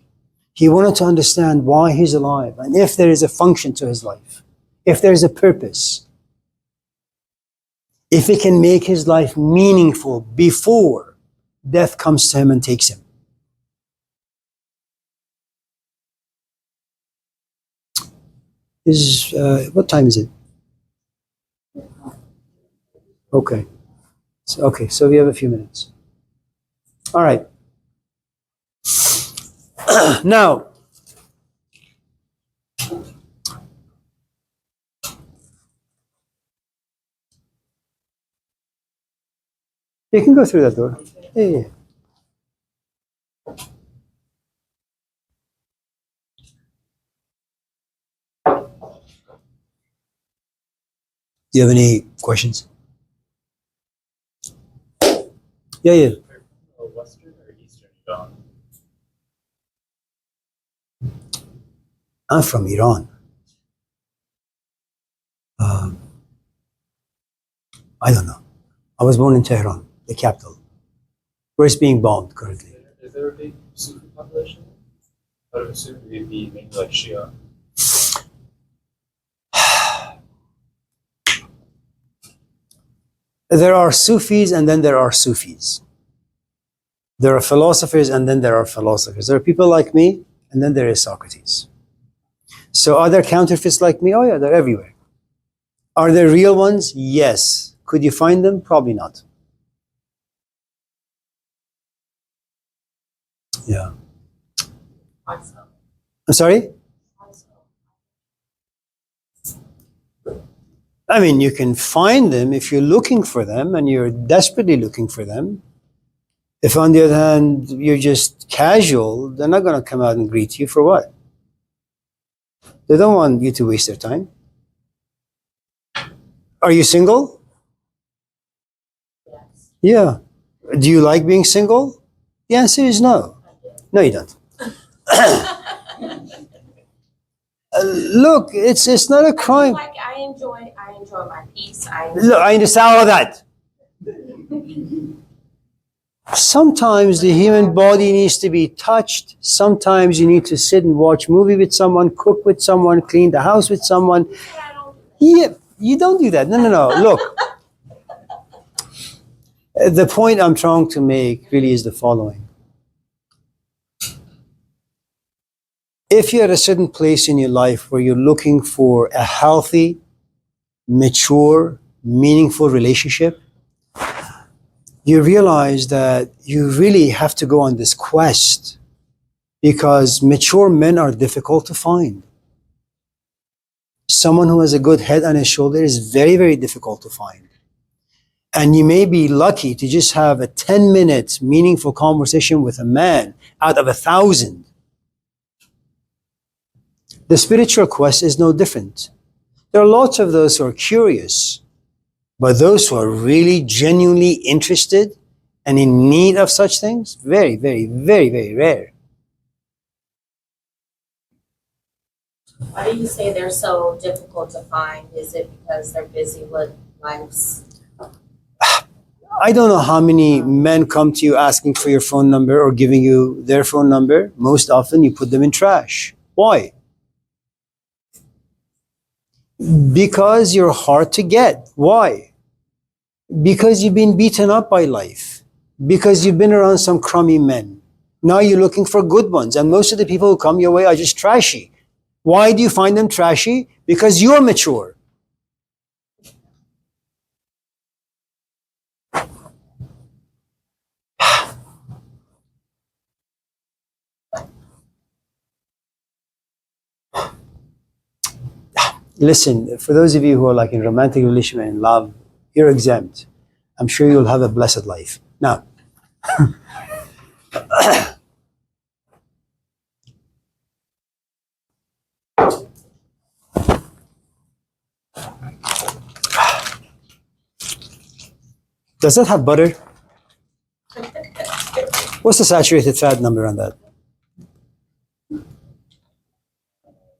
He wanted to understand why he's alive and if there is a function to his life, if there is a purpose, if he can make his life meaningful before death comes to him and takes him. What time is it? Okay. So we have a few minutes. All right. Now, you can go through that door. Yeah. Do you have any questions? Yeah. Western or Eastern Iran? I'm from Iran. I don't know. I was born in Tehran, the capital, where it's being bombed currently. Is there a big Sufi population? I would assume it would be mainly like Shia. There are Sufis and then there are Sufis. There are philosophers and then there are philosophers. There are people like me and then there is Socrates. So are there counterfeits like me? Oh yeah, they're everywhere. Are there real ones? Yes. Could you find them? Probably not. Yeah. I'm sorry? I mean, you can find them if you're looking for them and you're desperately looking for them. If on the other hand, you're just casual, they're not going to come out and greet you for what? They don't want you to waste their time. Are you single? Yes. Yeah. Do you like being single? The answer is no. No, you don't. Look, it's not a crime. I enjoy my peace. Look, I understand all of that. Sometimes the human body needs to be touched. Sometimes you need to sit and watch a movie with someone, cook with someone, clean the house with someone. Yeah, you don't do that. No. Look, the point I'm trying to make really is the following. If you're at a certain place in your life where you're looking for a healthy, mature, meaningful relationship, you realize that you really have to go on this quest, because mature men are difficult to find. Someone who has a good head on his shoulder is very, very difficult to find. And you may be lucky to just have a 10-minute meaningful conversation with a man out of 1,000. The spiritual quest is no different. There are lots of those who are curious, but those who are really genuinely interested and in need of such things, very, very, very, very rare. Why do you say they're so difficult to find? Is it because they're busy with lives? I don't know how many men come to you asking for your phone number or giving you their phone number. Most often you put them in trash. Why? Because you're hard to get. Why? Because you've been beaten up by life. Because you've been around some crummy men. Now you're looking for good ones. And most of the people who come your way are just trashy. Why do you find them trashy? Because you're mature. Listen, for those of you who are like in romantic relationship and in love, you're exempt. I'm sure you'll have a blessed life. Now, does that have butter? What's the saturated fat number on that?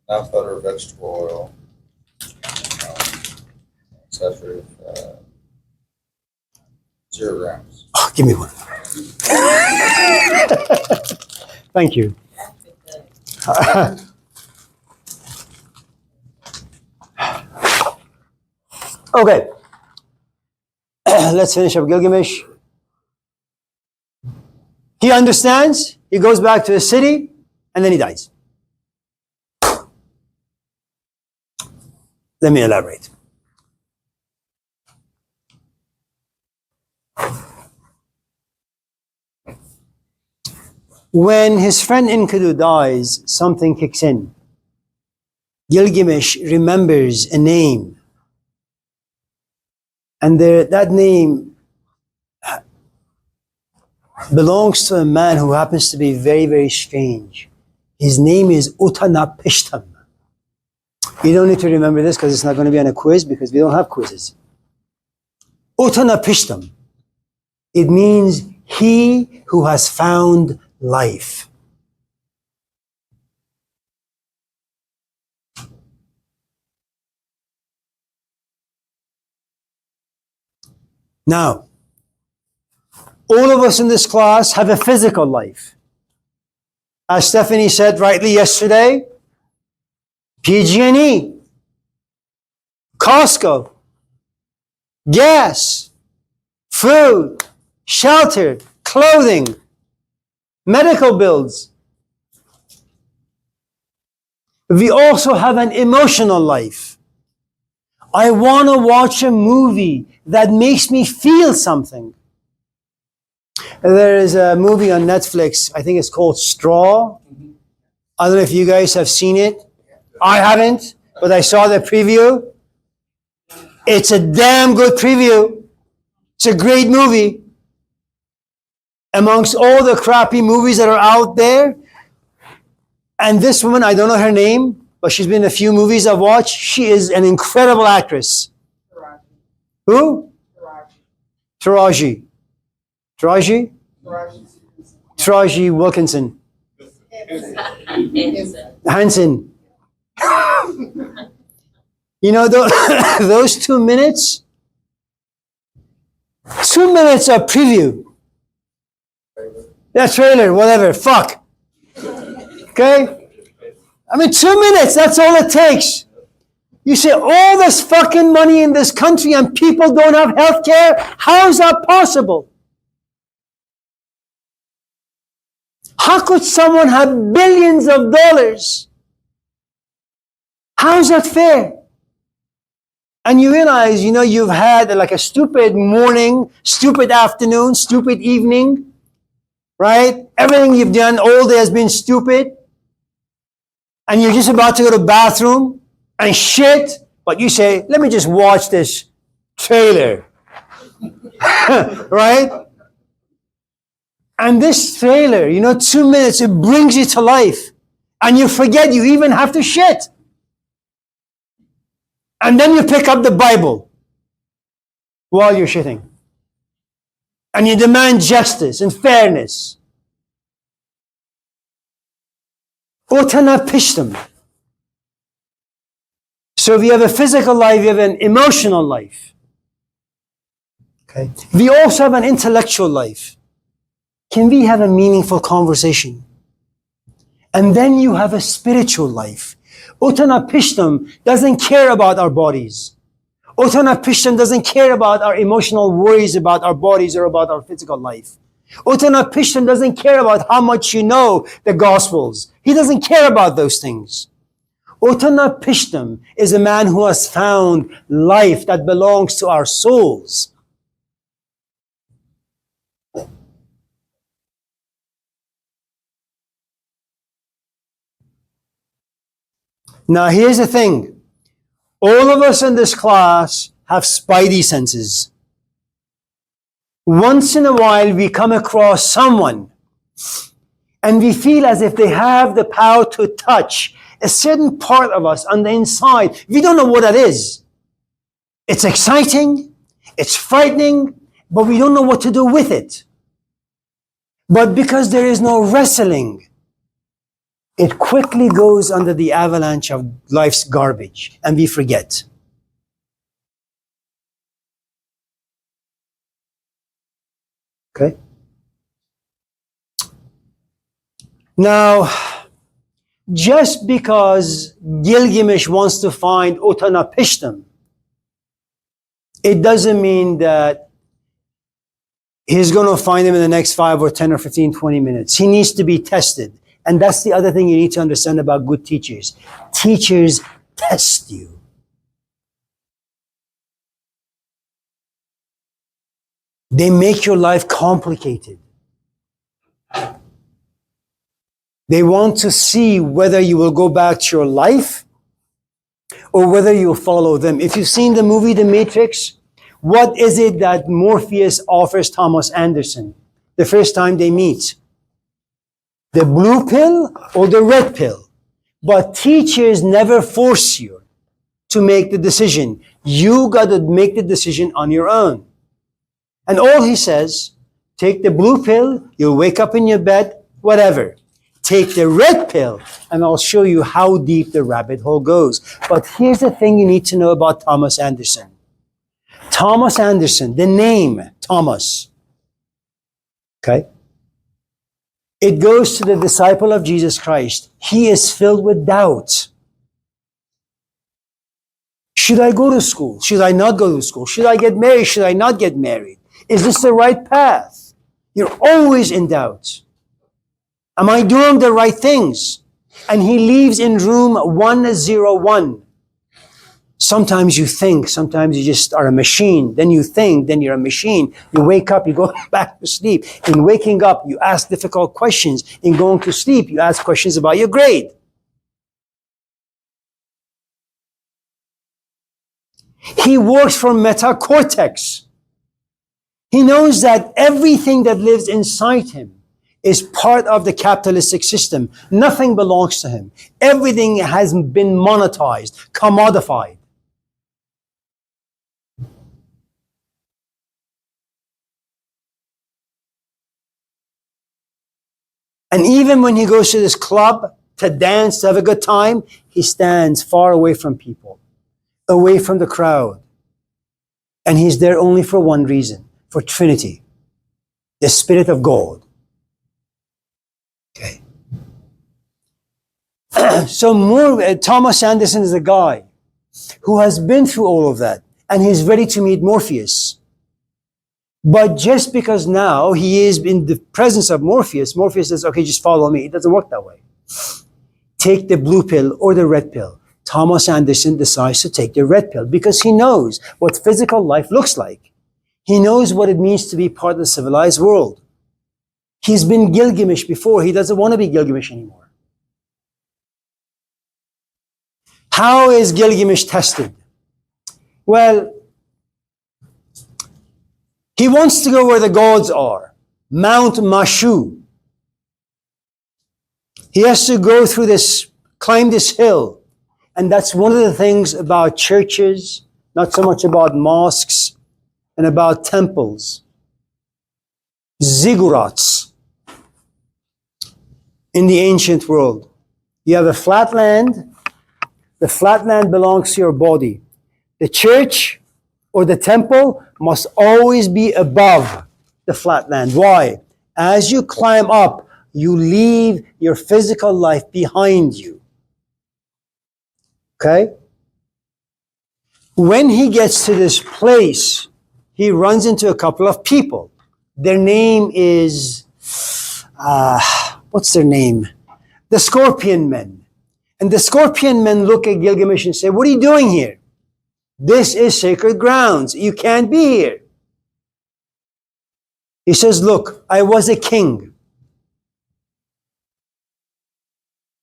Not butter, vegetable oil. Saturated fat. 0 grams. Oh, give me one. Thank you. Okay. Let's finish up Gilgamesh. He understands, he goes back to his city, and then he dies. Let me elaborate. When his friend Enkidu dies, something kicks in. Gilgamesh remembers a name. And that name belongs to a man who happens to be very, very strange. His name is Utanapishtam. You don't need to remember this because it's not going to be on a quiz, because we don't have quizzes. Utanapishtam. It means he who has found life. Now, all of us in this class have a physical life. As Stephanie said rightly yesterday, PG&E, Costco, gas, food, shelter, clothing, medical bills. We also have an emotional life. I want to watch a movie that makes me feel something. There is a movie on Netflix, I think it's called Straw. I don't know if you guys have seen it. I haven't, but I saw the preview. It's a damn good preview. It's a great movie. Amongst all the crappy movies that are out there, and this woman, I don't know her name, but she's been in a few movies I've watched. She is an incredible actress. Who? Taraji. Taraji? Taraji Wilkinson. Hanson. You know, those 2 minutes? 2 minutes of preview. Yeah, trailer, whatever, fuck. Okay? I mean, 2 minutes, that's all it takes. You say all this fucking money in this country and people don't have health care? How is that possible? How could someone have billions of dollars? How is that fair? And you realize, you've had like a stupid morning, stupid afternoon, stupid evening, right? Everything you've done all day has been stupid. And you're just about to go to the bathroom and shit, but you say, let me just watch this trailer. Right? And this trailer, 2 minutes, it brings you to life. And you forget you even have to shit. And then you pick up the Bible while you're shitting. And you demand justice and fairness. Utana pishtam. So if you have a physical life, you have an emotional life. Okay. We also have an intellectual life. Can we have a meaningful conversation? And then you have a spiritual life. Utana pishtam doesn't care about our bodies. Utana pishtam doesn't care about our emotional worries about our bodies or about our physical life. Utana pishtam doesn't care about how much you know the Gospels. He doesn't care about those things. Utana pishtam is a man who has found life that belongs to our souls. Now here's the thing. All of us in this class have spidey senses. Once in a while we come across someone and we feel as if they have the power to touch a certain part of us on the inside. We don't know what that is. It's exciting, it's frightening, but we don't know what to do with it. But because there is no wrestling, it quickly goes under the avalanche of life's garbage, and we forget. Okay? Now, just because Gilgamesh wants to find Utana Pishtam, it doesn't mean that he's going to find him in the next 5 or 10 or 15, 20 minutes. He needs to be tested. And that's the other thing you need to understand about good teachers. Teachers test you. They make your life complicated. They want to see whether you will go back to your life or whether you'll follow them. If you've seen the movie The Matrix, what is it that Morpheus offers Thomas Anderson the first time they meet? The blue pill or the red pill? But teachers never force you to make the decision. You got to make the decision on your own. And all he says, take the blue pill, you'll wake up in your bed, whatever. Take the red pill, and I'll show you how deep the rabbit hole goes. But here's the thing you need to know about Thomas Anderson. Thomas Anderson, the name Thomas, okay? It goes to the disciple of Jesus Christ. He is filled with doubt. Should I go to school? Should I not go to school? Should I get married? Should I not get married? Is this the right path? You're always in doubt. Am I doing the right things? And he leaves in room 101. Sometimes you think, sometimes you just are a machine. Then you think, then you're a machine. You wake up, you go back to sleep. In waking up, you ask difficult questions. In going to sleep, you ask questions about your grade. He works for metacortex. He knows that everything that lives inside him is part of the capitalistic system. Nothing belongs to him. Everything has been monetized, commodified. And even when he goes to this club to dance, to have a good time, he stands far away from people, away from the crowd. And he's there only for one reason, for Trinity, the Spirit of God. Okay. So Thomas Anderson is a guy who has been through all of that, and he's ready to meet Morpheus. But just because now he is in the presence of Morpheus, Morpheus says, okay, just follow me. It doesn't work that way. Take the blue pill or the red pill. Thomas Anderson decides to take the red pill because he knows what physical life looks like. He knows what it means to be part of the civilized world. He's been Gilgamesh before. He doesn't want to be Gilgamesh anymore. How is Gilgamesh tested? Well, he wants to go where the gods are, Mount Mashu. He has to go through this, climb this hill. And that's one of the things about churches, not so much about mosques and about temples. Ziggurats in the ancient world. You have a flat land. The flat land belongs to your body. The church or the temple must always be above the flat land. Why? As you climb up, you leave your physical life behind you. Okay? When he gets to this place, he runs into a couple of people. Their name is, what's their name? The Scorpion Men. And the Scorpion Men look at Gilgamesh and say, what are you doing here? This is sacred grounds. You can't be here. He says, look, I was a king.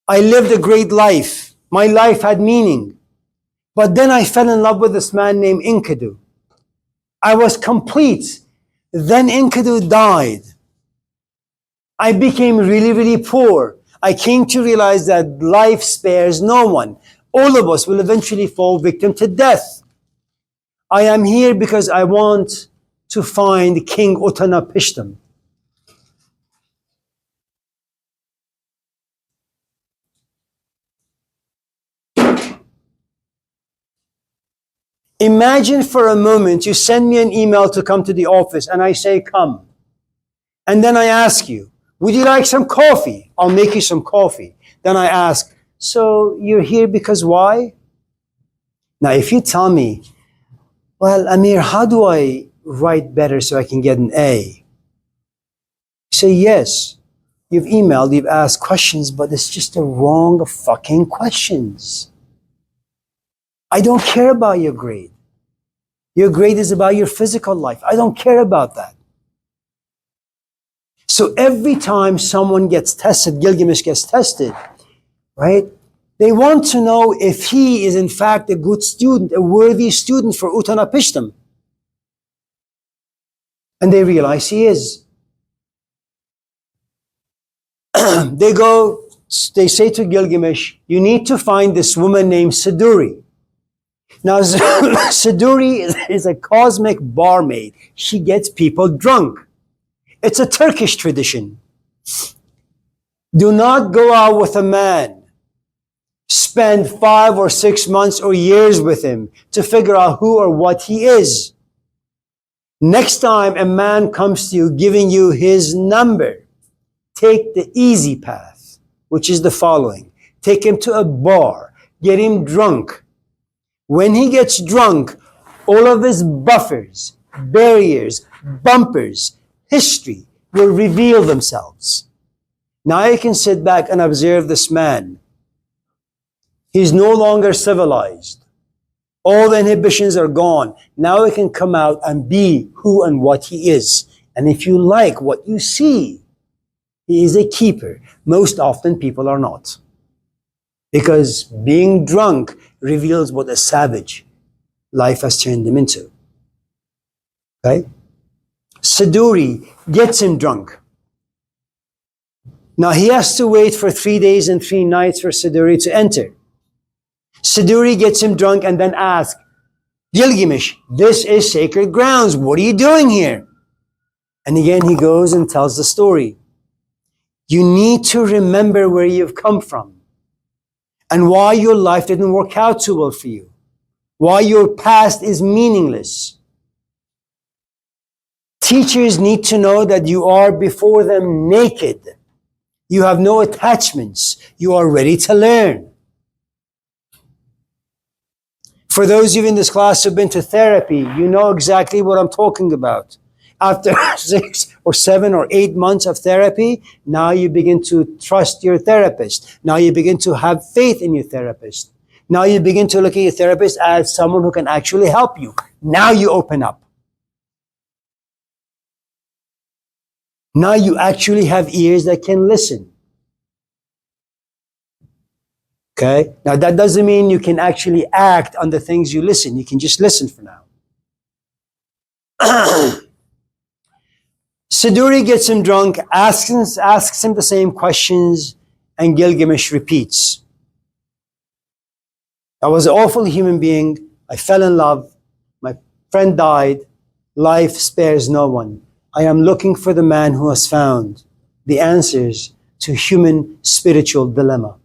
I lived a great life. My life had meaning. But then I fell in love with this man named Enkidu. I was complete. Then Enkidu died. I became really, really poor. I came to realize that life spares no one. All of us will eventually fall victim to death. I am here because I want to find King Utnapishtim. Imagine for a moment you send me an email to come to the office and I say, come. And then I ask you, would you like some coffee? I'll make you some coffee. Then I ask, so you're here because why? Now, if you tell me, well, Amir, how do I write better so I can get an A? Say, yes, you've emailed, you've asked questions, but it's just the wrong fucking questions. I don't care about your grade. Your grade is about your physical life. I don't care about that. So every time someone gets tested, Gilgamesh gets tested, right? They want to know if he is in fact a good student, a worthy student for Utnapishtim. And they realize he is. They say to Gilgamesh, you need to find this woman named Siduri. Now, Siduri is a cosmic barmaid. She gets people drunk. It's a Turkish tradition. Do not go out with a man. Spend 5 or 6 months or years with him to figure out who or what he is. Next time a man comes to you giving you his number, take the easy path, which is the following. Take him to a bar, get him drunk. When he gets drunk, all of his buffers, barriers, bumpers, history will reveal themselves. Now you can sit back and observe this man. He's no longer civilized. All the inhibitions are gone. Now he can come out and be who and what he is. And if you like what you see, he is a keeper. Most often people are not. Because being drunk reveals what a savage life has turned him into. Okay? Siduri gets him drunk. Now he has to wait for 3 days and 3 nights for Siduri to enter. Siduri gets him drunk and then asks, Gilgamesh, this is sacred grounds. What are you doing here? And again, he goes and tells the story. You need to remember where you've come from and why your life didn't work out too well for you, why your past is meaningless. Teachers need to know that you are before them naked. You have no attachments. You are ready to learn. For those of you in this class who've been to therapy, you know exactly what I'm talking about. After 6 or 7 or 8 months of therapy, now you begin to trust your therapist. Now you begin to have faith in your therapist. Now you begin to look at your therapist as someone who can actually help you. Now you open up. Now you actually have ears that can listen. Okay? Now that doesn't mean you can actually act on the things you listen. You can just listen for now. Siduri gets him drunk, asks him the same questions, and Gilgamesh repeats. I was an awful human being. I fell in love. My friend died. Life spares no one. I am looking for the man who has found the answers to human spiritual dilemma.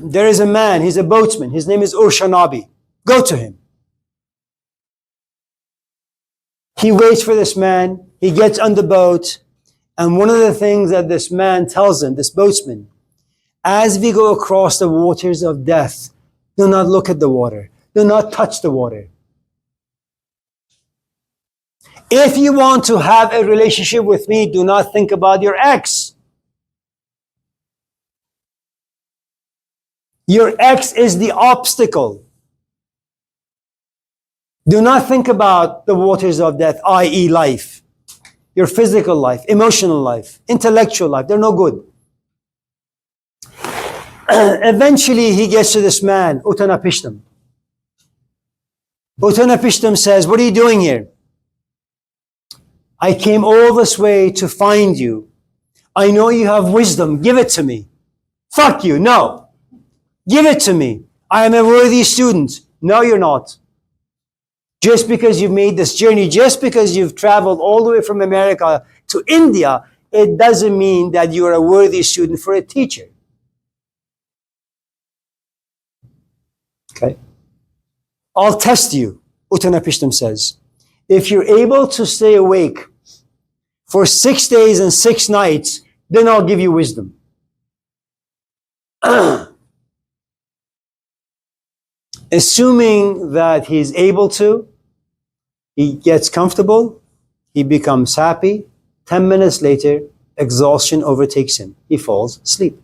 There is a man, he's a boatsman. His name is Urshanabi. Go to him. He waits for this man. He gets on the boat. And one of the things that this man tells him, this boatsman, as we go across the waters of death, do not look at the water. Do not touch the water. If you want to have a relationship with me, do not think about your ex. Your ex is the obstacle. Do not think about the waters of death, i.e. life. Your physical life, emotional life, intellectual life, they're no good. Eventually, he gets to this man, Uttanapishtim. Uttanapishtim says, what are you doing here? I came all this way to find you. I know you have wisdom. Give it to me. Fuck you. No. Give it to me. I am a worthy student. No, you're not. Just because you've made this journey, just because you've traveled all the way from America to India, it doesn't mean that you're a worthy student for a teacher. Okay? I'll test you, Uttanapishtim says. If you're able to stay awake for 6 days and 6 nights, then I'll give you wisdom. Assuming that he's able to, he gets comfortable, he becomes happy. 10 minutes later, exhaustion overtakes him. He falls asleep.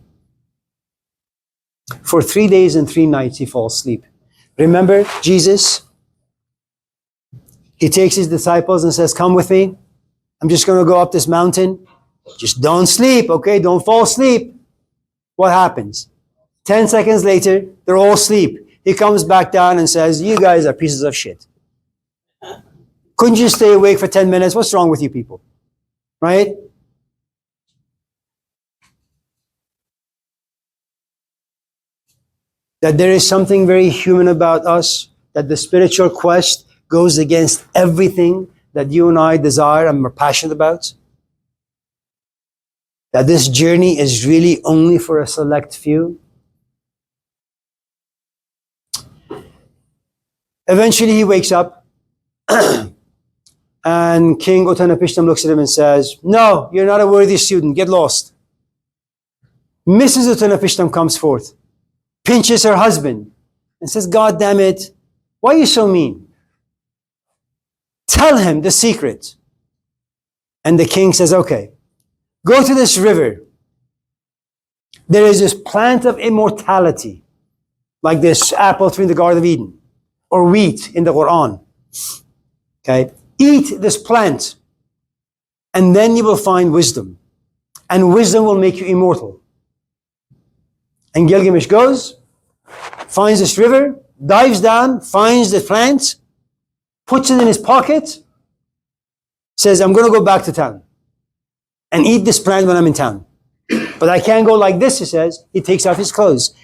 For 3 days and 3 nights, he falls asleep. Remember Jesus? He takes his disciples and says, come with me. I'm just going to go up this mountain. Just don't sleep, okay? Don't fall asleep. What happens? 10 seconds later, they're all asleep. He comes back down and says, you guys are pieces of shit. Couldn't you stay awake for 10 minutes? What's wrong with you people? Right? That there is something very human about us, that the spiritual quest goes against everything that you and I desire and are passionate about. That this journey is really only for a select few. Eventually he wakes up and King Uttanapishtim looks at him and says, no, you're not a worthy student, get lost. Mrs. Uttanapishtim comes forth, pinches her husband and says, God damn it, why are you so mean? Tell him the secret. And the king says, okay, go to this river. There is this plant of immortality, like this apple tree in the Garden of Eden, or wheat in the Quran. Okay? Eat this plant, and then you will find wisdom. And wisdom will make you immortal. And Gilgamesh goes, finds this river, dives down, finds the plant, puts it in his pocket, says, I'm going to go back to town and eat this plant when I'm in town. But I can't go like this, he says. He takes off his clothes.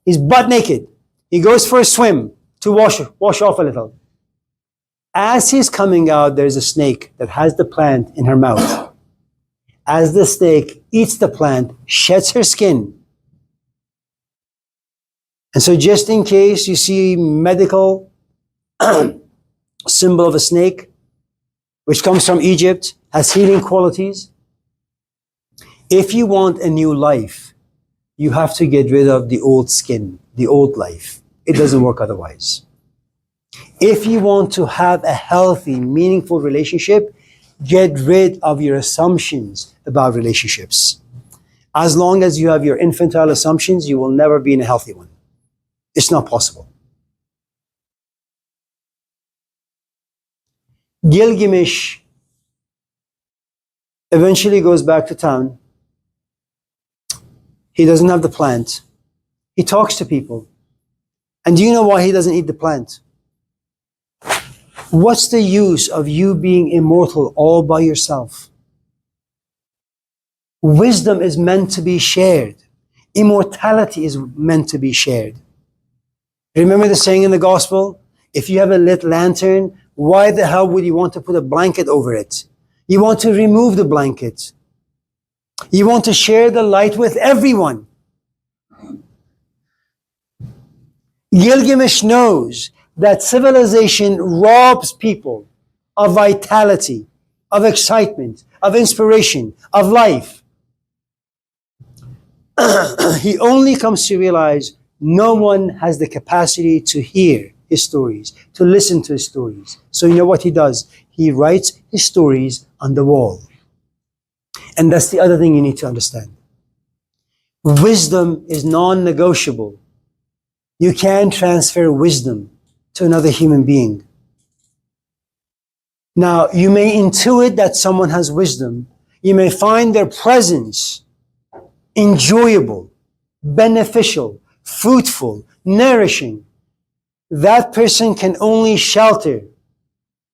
He's butt naked. He goes for a swim to wash off a little. As he's coming out, there's a snake that has the plant in her mouth. As the snake eats the plant, sheds her skin. And so just in case you see medical symbol of a snake, which comes from Egypt, has healing qualities. If you want a new life, you have to get rid of the old skin, the old life. It doesn't work otherwise. If you want to have a healthy, meaningful relationship, get rid of your assumptions about relationships. As long as you have your infantile assumptions, you will never be in a healthy one. It's not possible. Gilgamesh eventually goes back to town. He doesn't have the plant. He talks to people. And do you know why he doesn't eat the plant? What's the use of you being immortal all by yourself? Wisdom is meant to be shared. Immortality is meant to be shared. Remember the saying in the gospel? If you have a lit lantern, why the hell would you want to put a blanket over it? You want to remove the blanket. You want to share the light with everyone. Gilgamesh knows that civilization robs people of vitality, of excitement, of inspiration, of life. He only comes to realize no one has the capacity to hear his stories, to listen to his stories. So you know what he does? He writes his stories on the wall. And that's the other thing you need to understand. Wisdom is non-negotiable. You can't transfer wisdom to another human being. Now, you may intuit that someone has wisdom. You may find their presence enjoyable, beneficial, fruitful, nourishing. That person can only shelter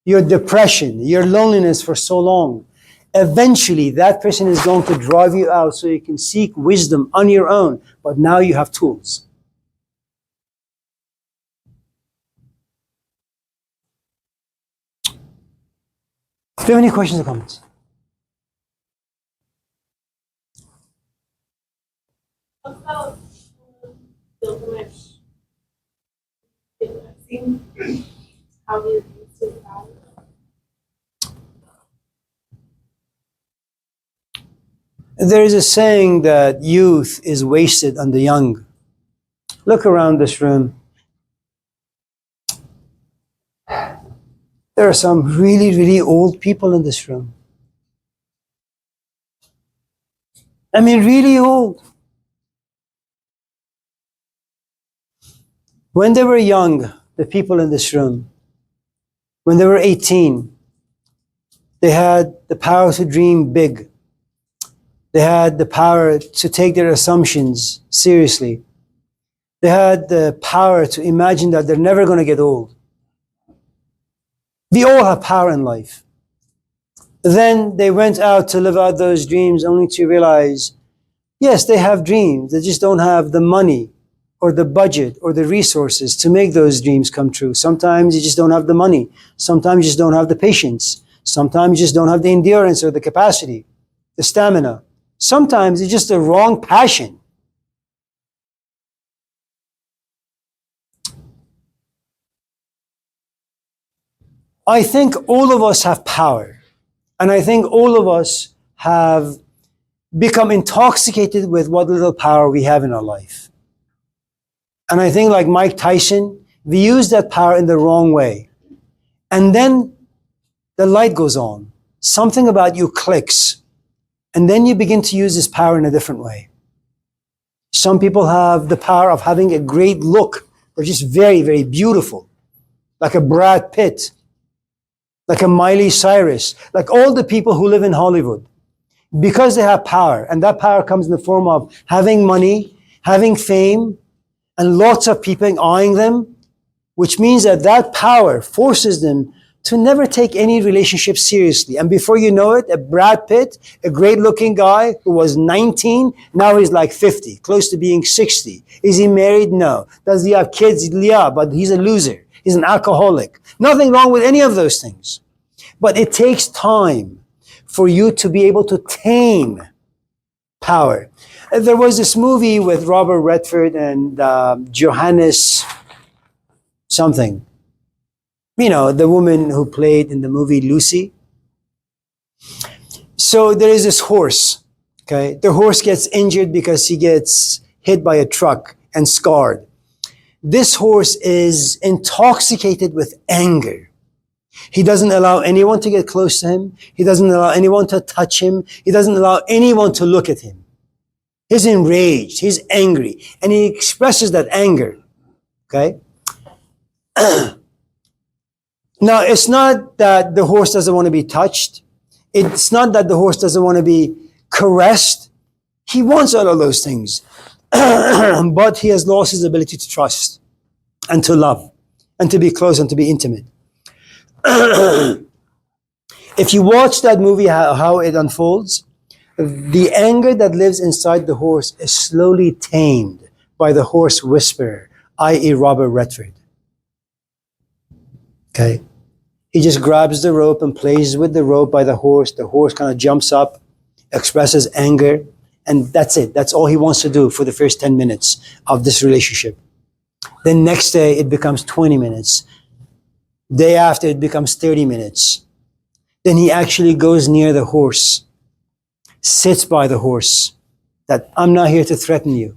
your depression, your loneliness for so long. Eventually, that person is going to drive you out so you can seek wisdom on your own. But now you have tools. Do you have any questions or comments? About Gilgamesh, seeing how he abused his power. There is a saying that youth is wasted on the young. Look around this room. There are some really, really old people in this room. I mean, really old. When they were young, the people in this room, when they were 18, they had the power to dream big. They had the power to take their assumptions seriously. They had the power to imagine that they're never going to get old. We all have power in life. Then they went out to live out those dreams only to realize, yes, they have dreams. They just don't have the money or the budget or the resources to make those dreams come true. Sometimes you just don't have the money. Sometimes you just don't have the patience. Sometimes you just don't have the endurance or the capacity, the stamina. Sometimes it's just the wrong passion. I think all of us have power. And I think all of us have become intoxicated with what little power we have in our life. And I think like Mike Tyson, we use that power in the wrong way. And then the light goes on. Something about you clicks. And then you begin to use this power in a different way. Some people have the power of having a great look. They're just very, very beautiful. Like a Brad Pitt. Like a Miley Cyrus. Like all the people who live in Hollywood. Because they have power. And that power comes in the form of having money, having fame, and lots of people eyeing them. Which means that that power forces them to never take any relationship seriously. And before you know it, a Brad Pitt, a great looking guy who was 19, now he's like 50, close to being 60. Is he married? No. Does he have kids? Yeah, but he's a loser. He's an alcoholic. Nothing wrong with any of those things. But it takes time for you to be able to tame power. There was this movie with Robert Redford and Johannes something. You know, the woman who played in the movie Lucy. So there is this horse, okay? The horse gets injured because he gets hit by a truck and scarred. This horse is intoxicated with anger. He doesn't allow anyone to get close to him. He doesn't allow anyone to touch him. He doesn't allow anyone to look at him. He's enraged. He's angry. And he expresses that anger. Okay? Now, it's not that the horse doesn't want to be touched. It's not that the horse doesn't want to be caressed. He wants all of those things. But he has lost his ability to trust and to love and to be close and to be intimate. If you watch that movie, how it unfolds, the anger that lives inside the horse is slowly tamed by the horse whisperer, i.e. Robert Redford. Okay? He just grabs the rope and plays with the rope by the horse. The horse kind of jumps up, expresses anger, and that's it. That's all he wants to do for the first 10 minutes of this relationship. Then next day, it becomes 20 minutes. Day after, it becomes 30 minutes. Then he actually goes near the horse, sits by the horse, that I'm not here to threaten you.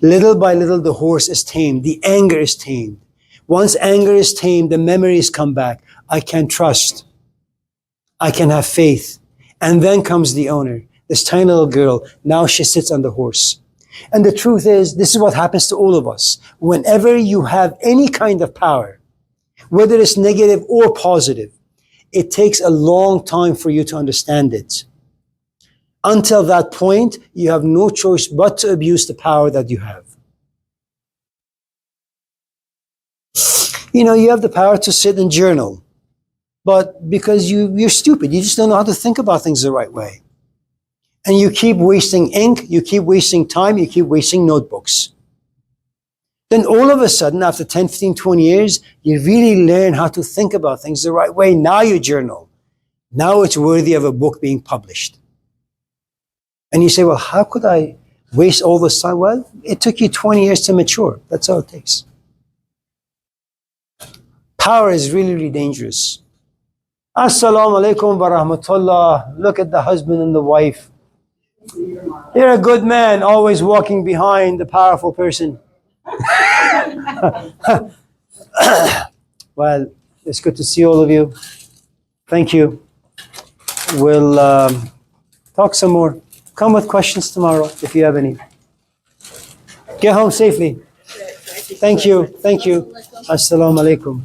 Little by little, the horse is tamed. The anger is tamed. Once anger is tamed, the memories come back. I can trust. I can have faith. And then comes the owner, this tiny little girl. Now she sits on the horse. And the truth is, this is what happens to all of us. Whenever you have any kind of power, whether it's negative or positive, it takes a long time for you to understand it. Until that point, you have no choice but to abuse the power that you have. You know, you have the power to sit and journal, but because you're stupid, you just don't know how to think about things the right way. And you keep wasting ink, you keep wasting time, you keep wasting notebooks. Then all of a sudden, after 10, 15, 20 years, you really learn how to think about things the right way. Now you journal. Now it's worthy of a book being published. And you say, well, how could I waste all this time? Well, it took you 20 years to mature. That's all it takes. Power is really, really dangerous. Assalamu alaikum wa rahmatullah. Look at the husband and the wife. You're a good man, always walking behind the powerful person. Well, it's good to see all of you. Thank you. We'll talk some more. Come with questions tomorrow if you have any. Get home safely. Thank you. Thank you. Assalamu alaikum.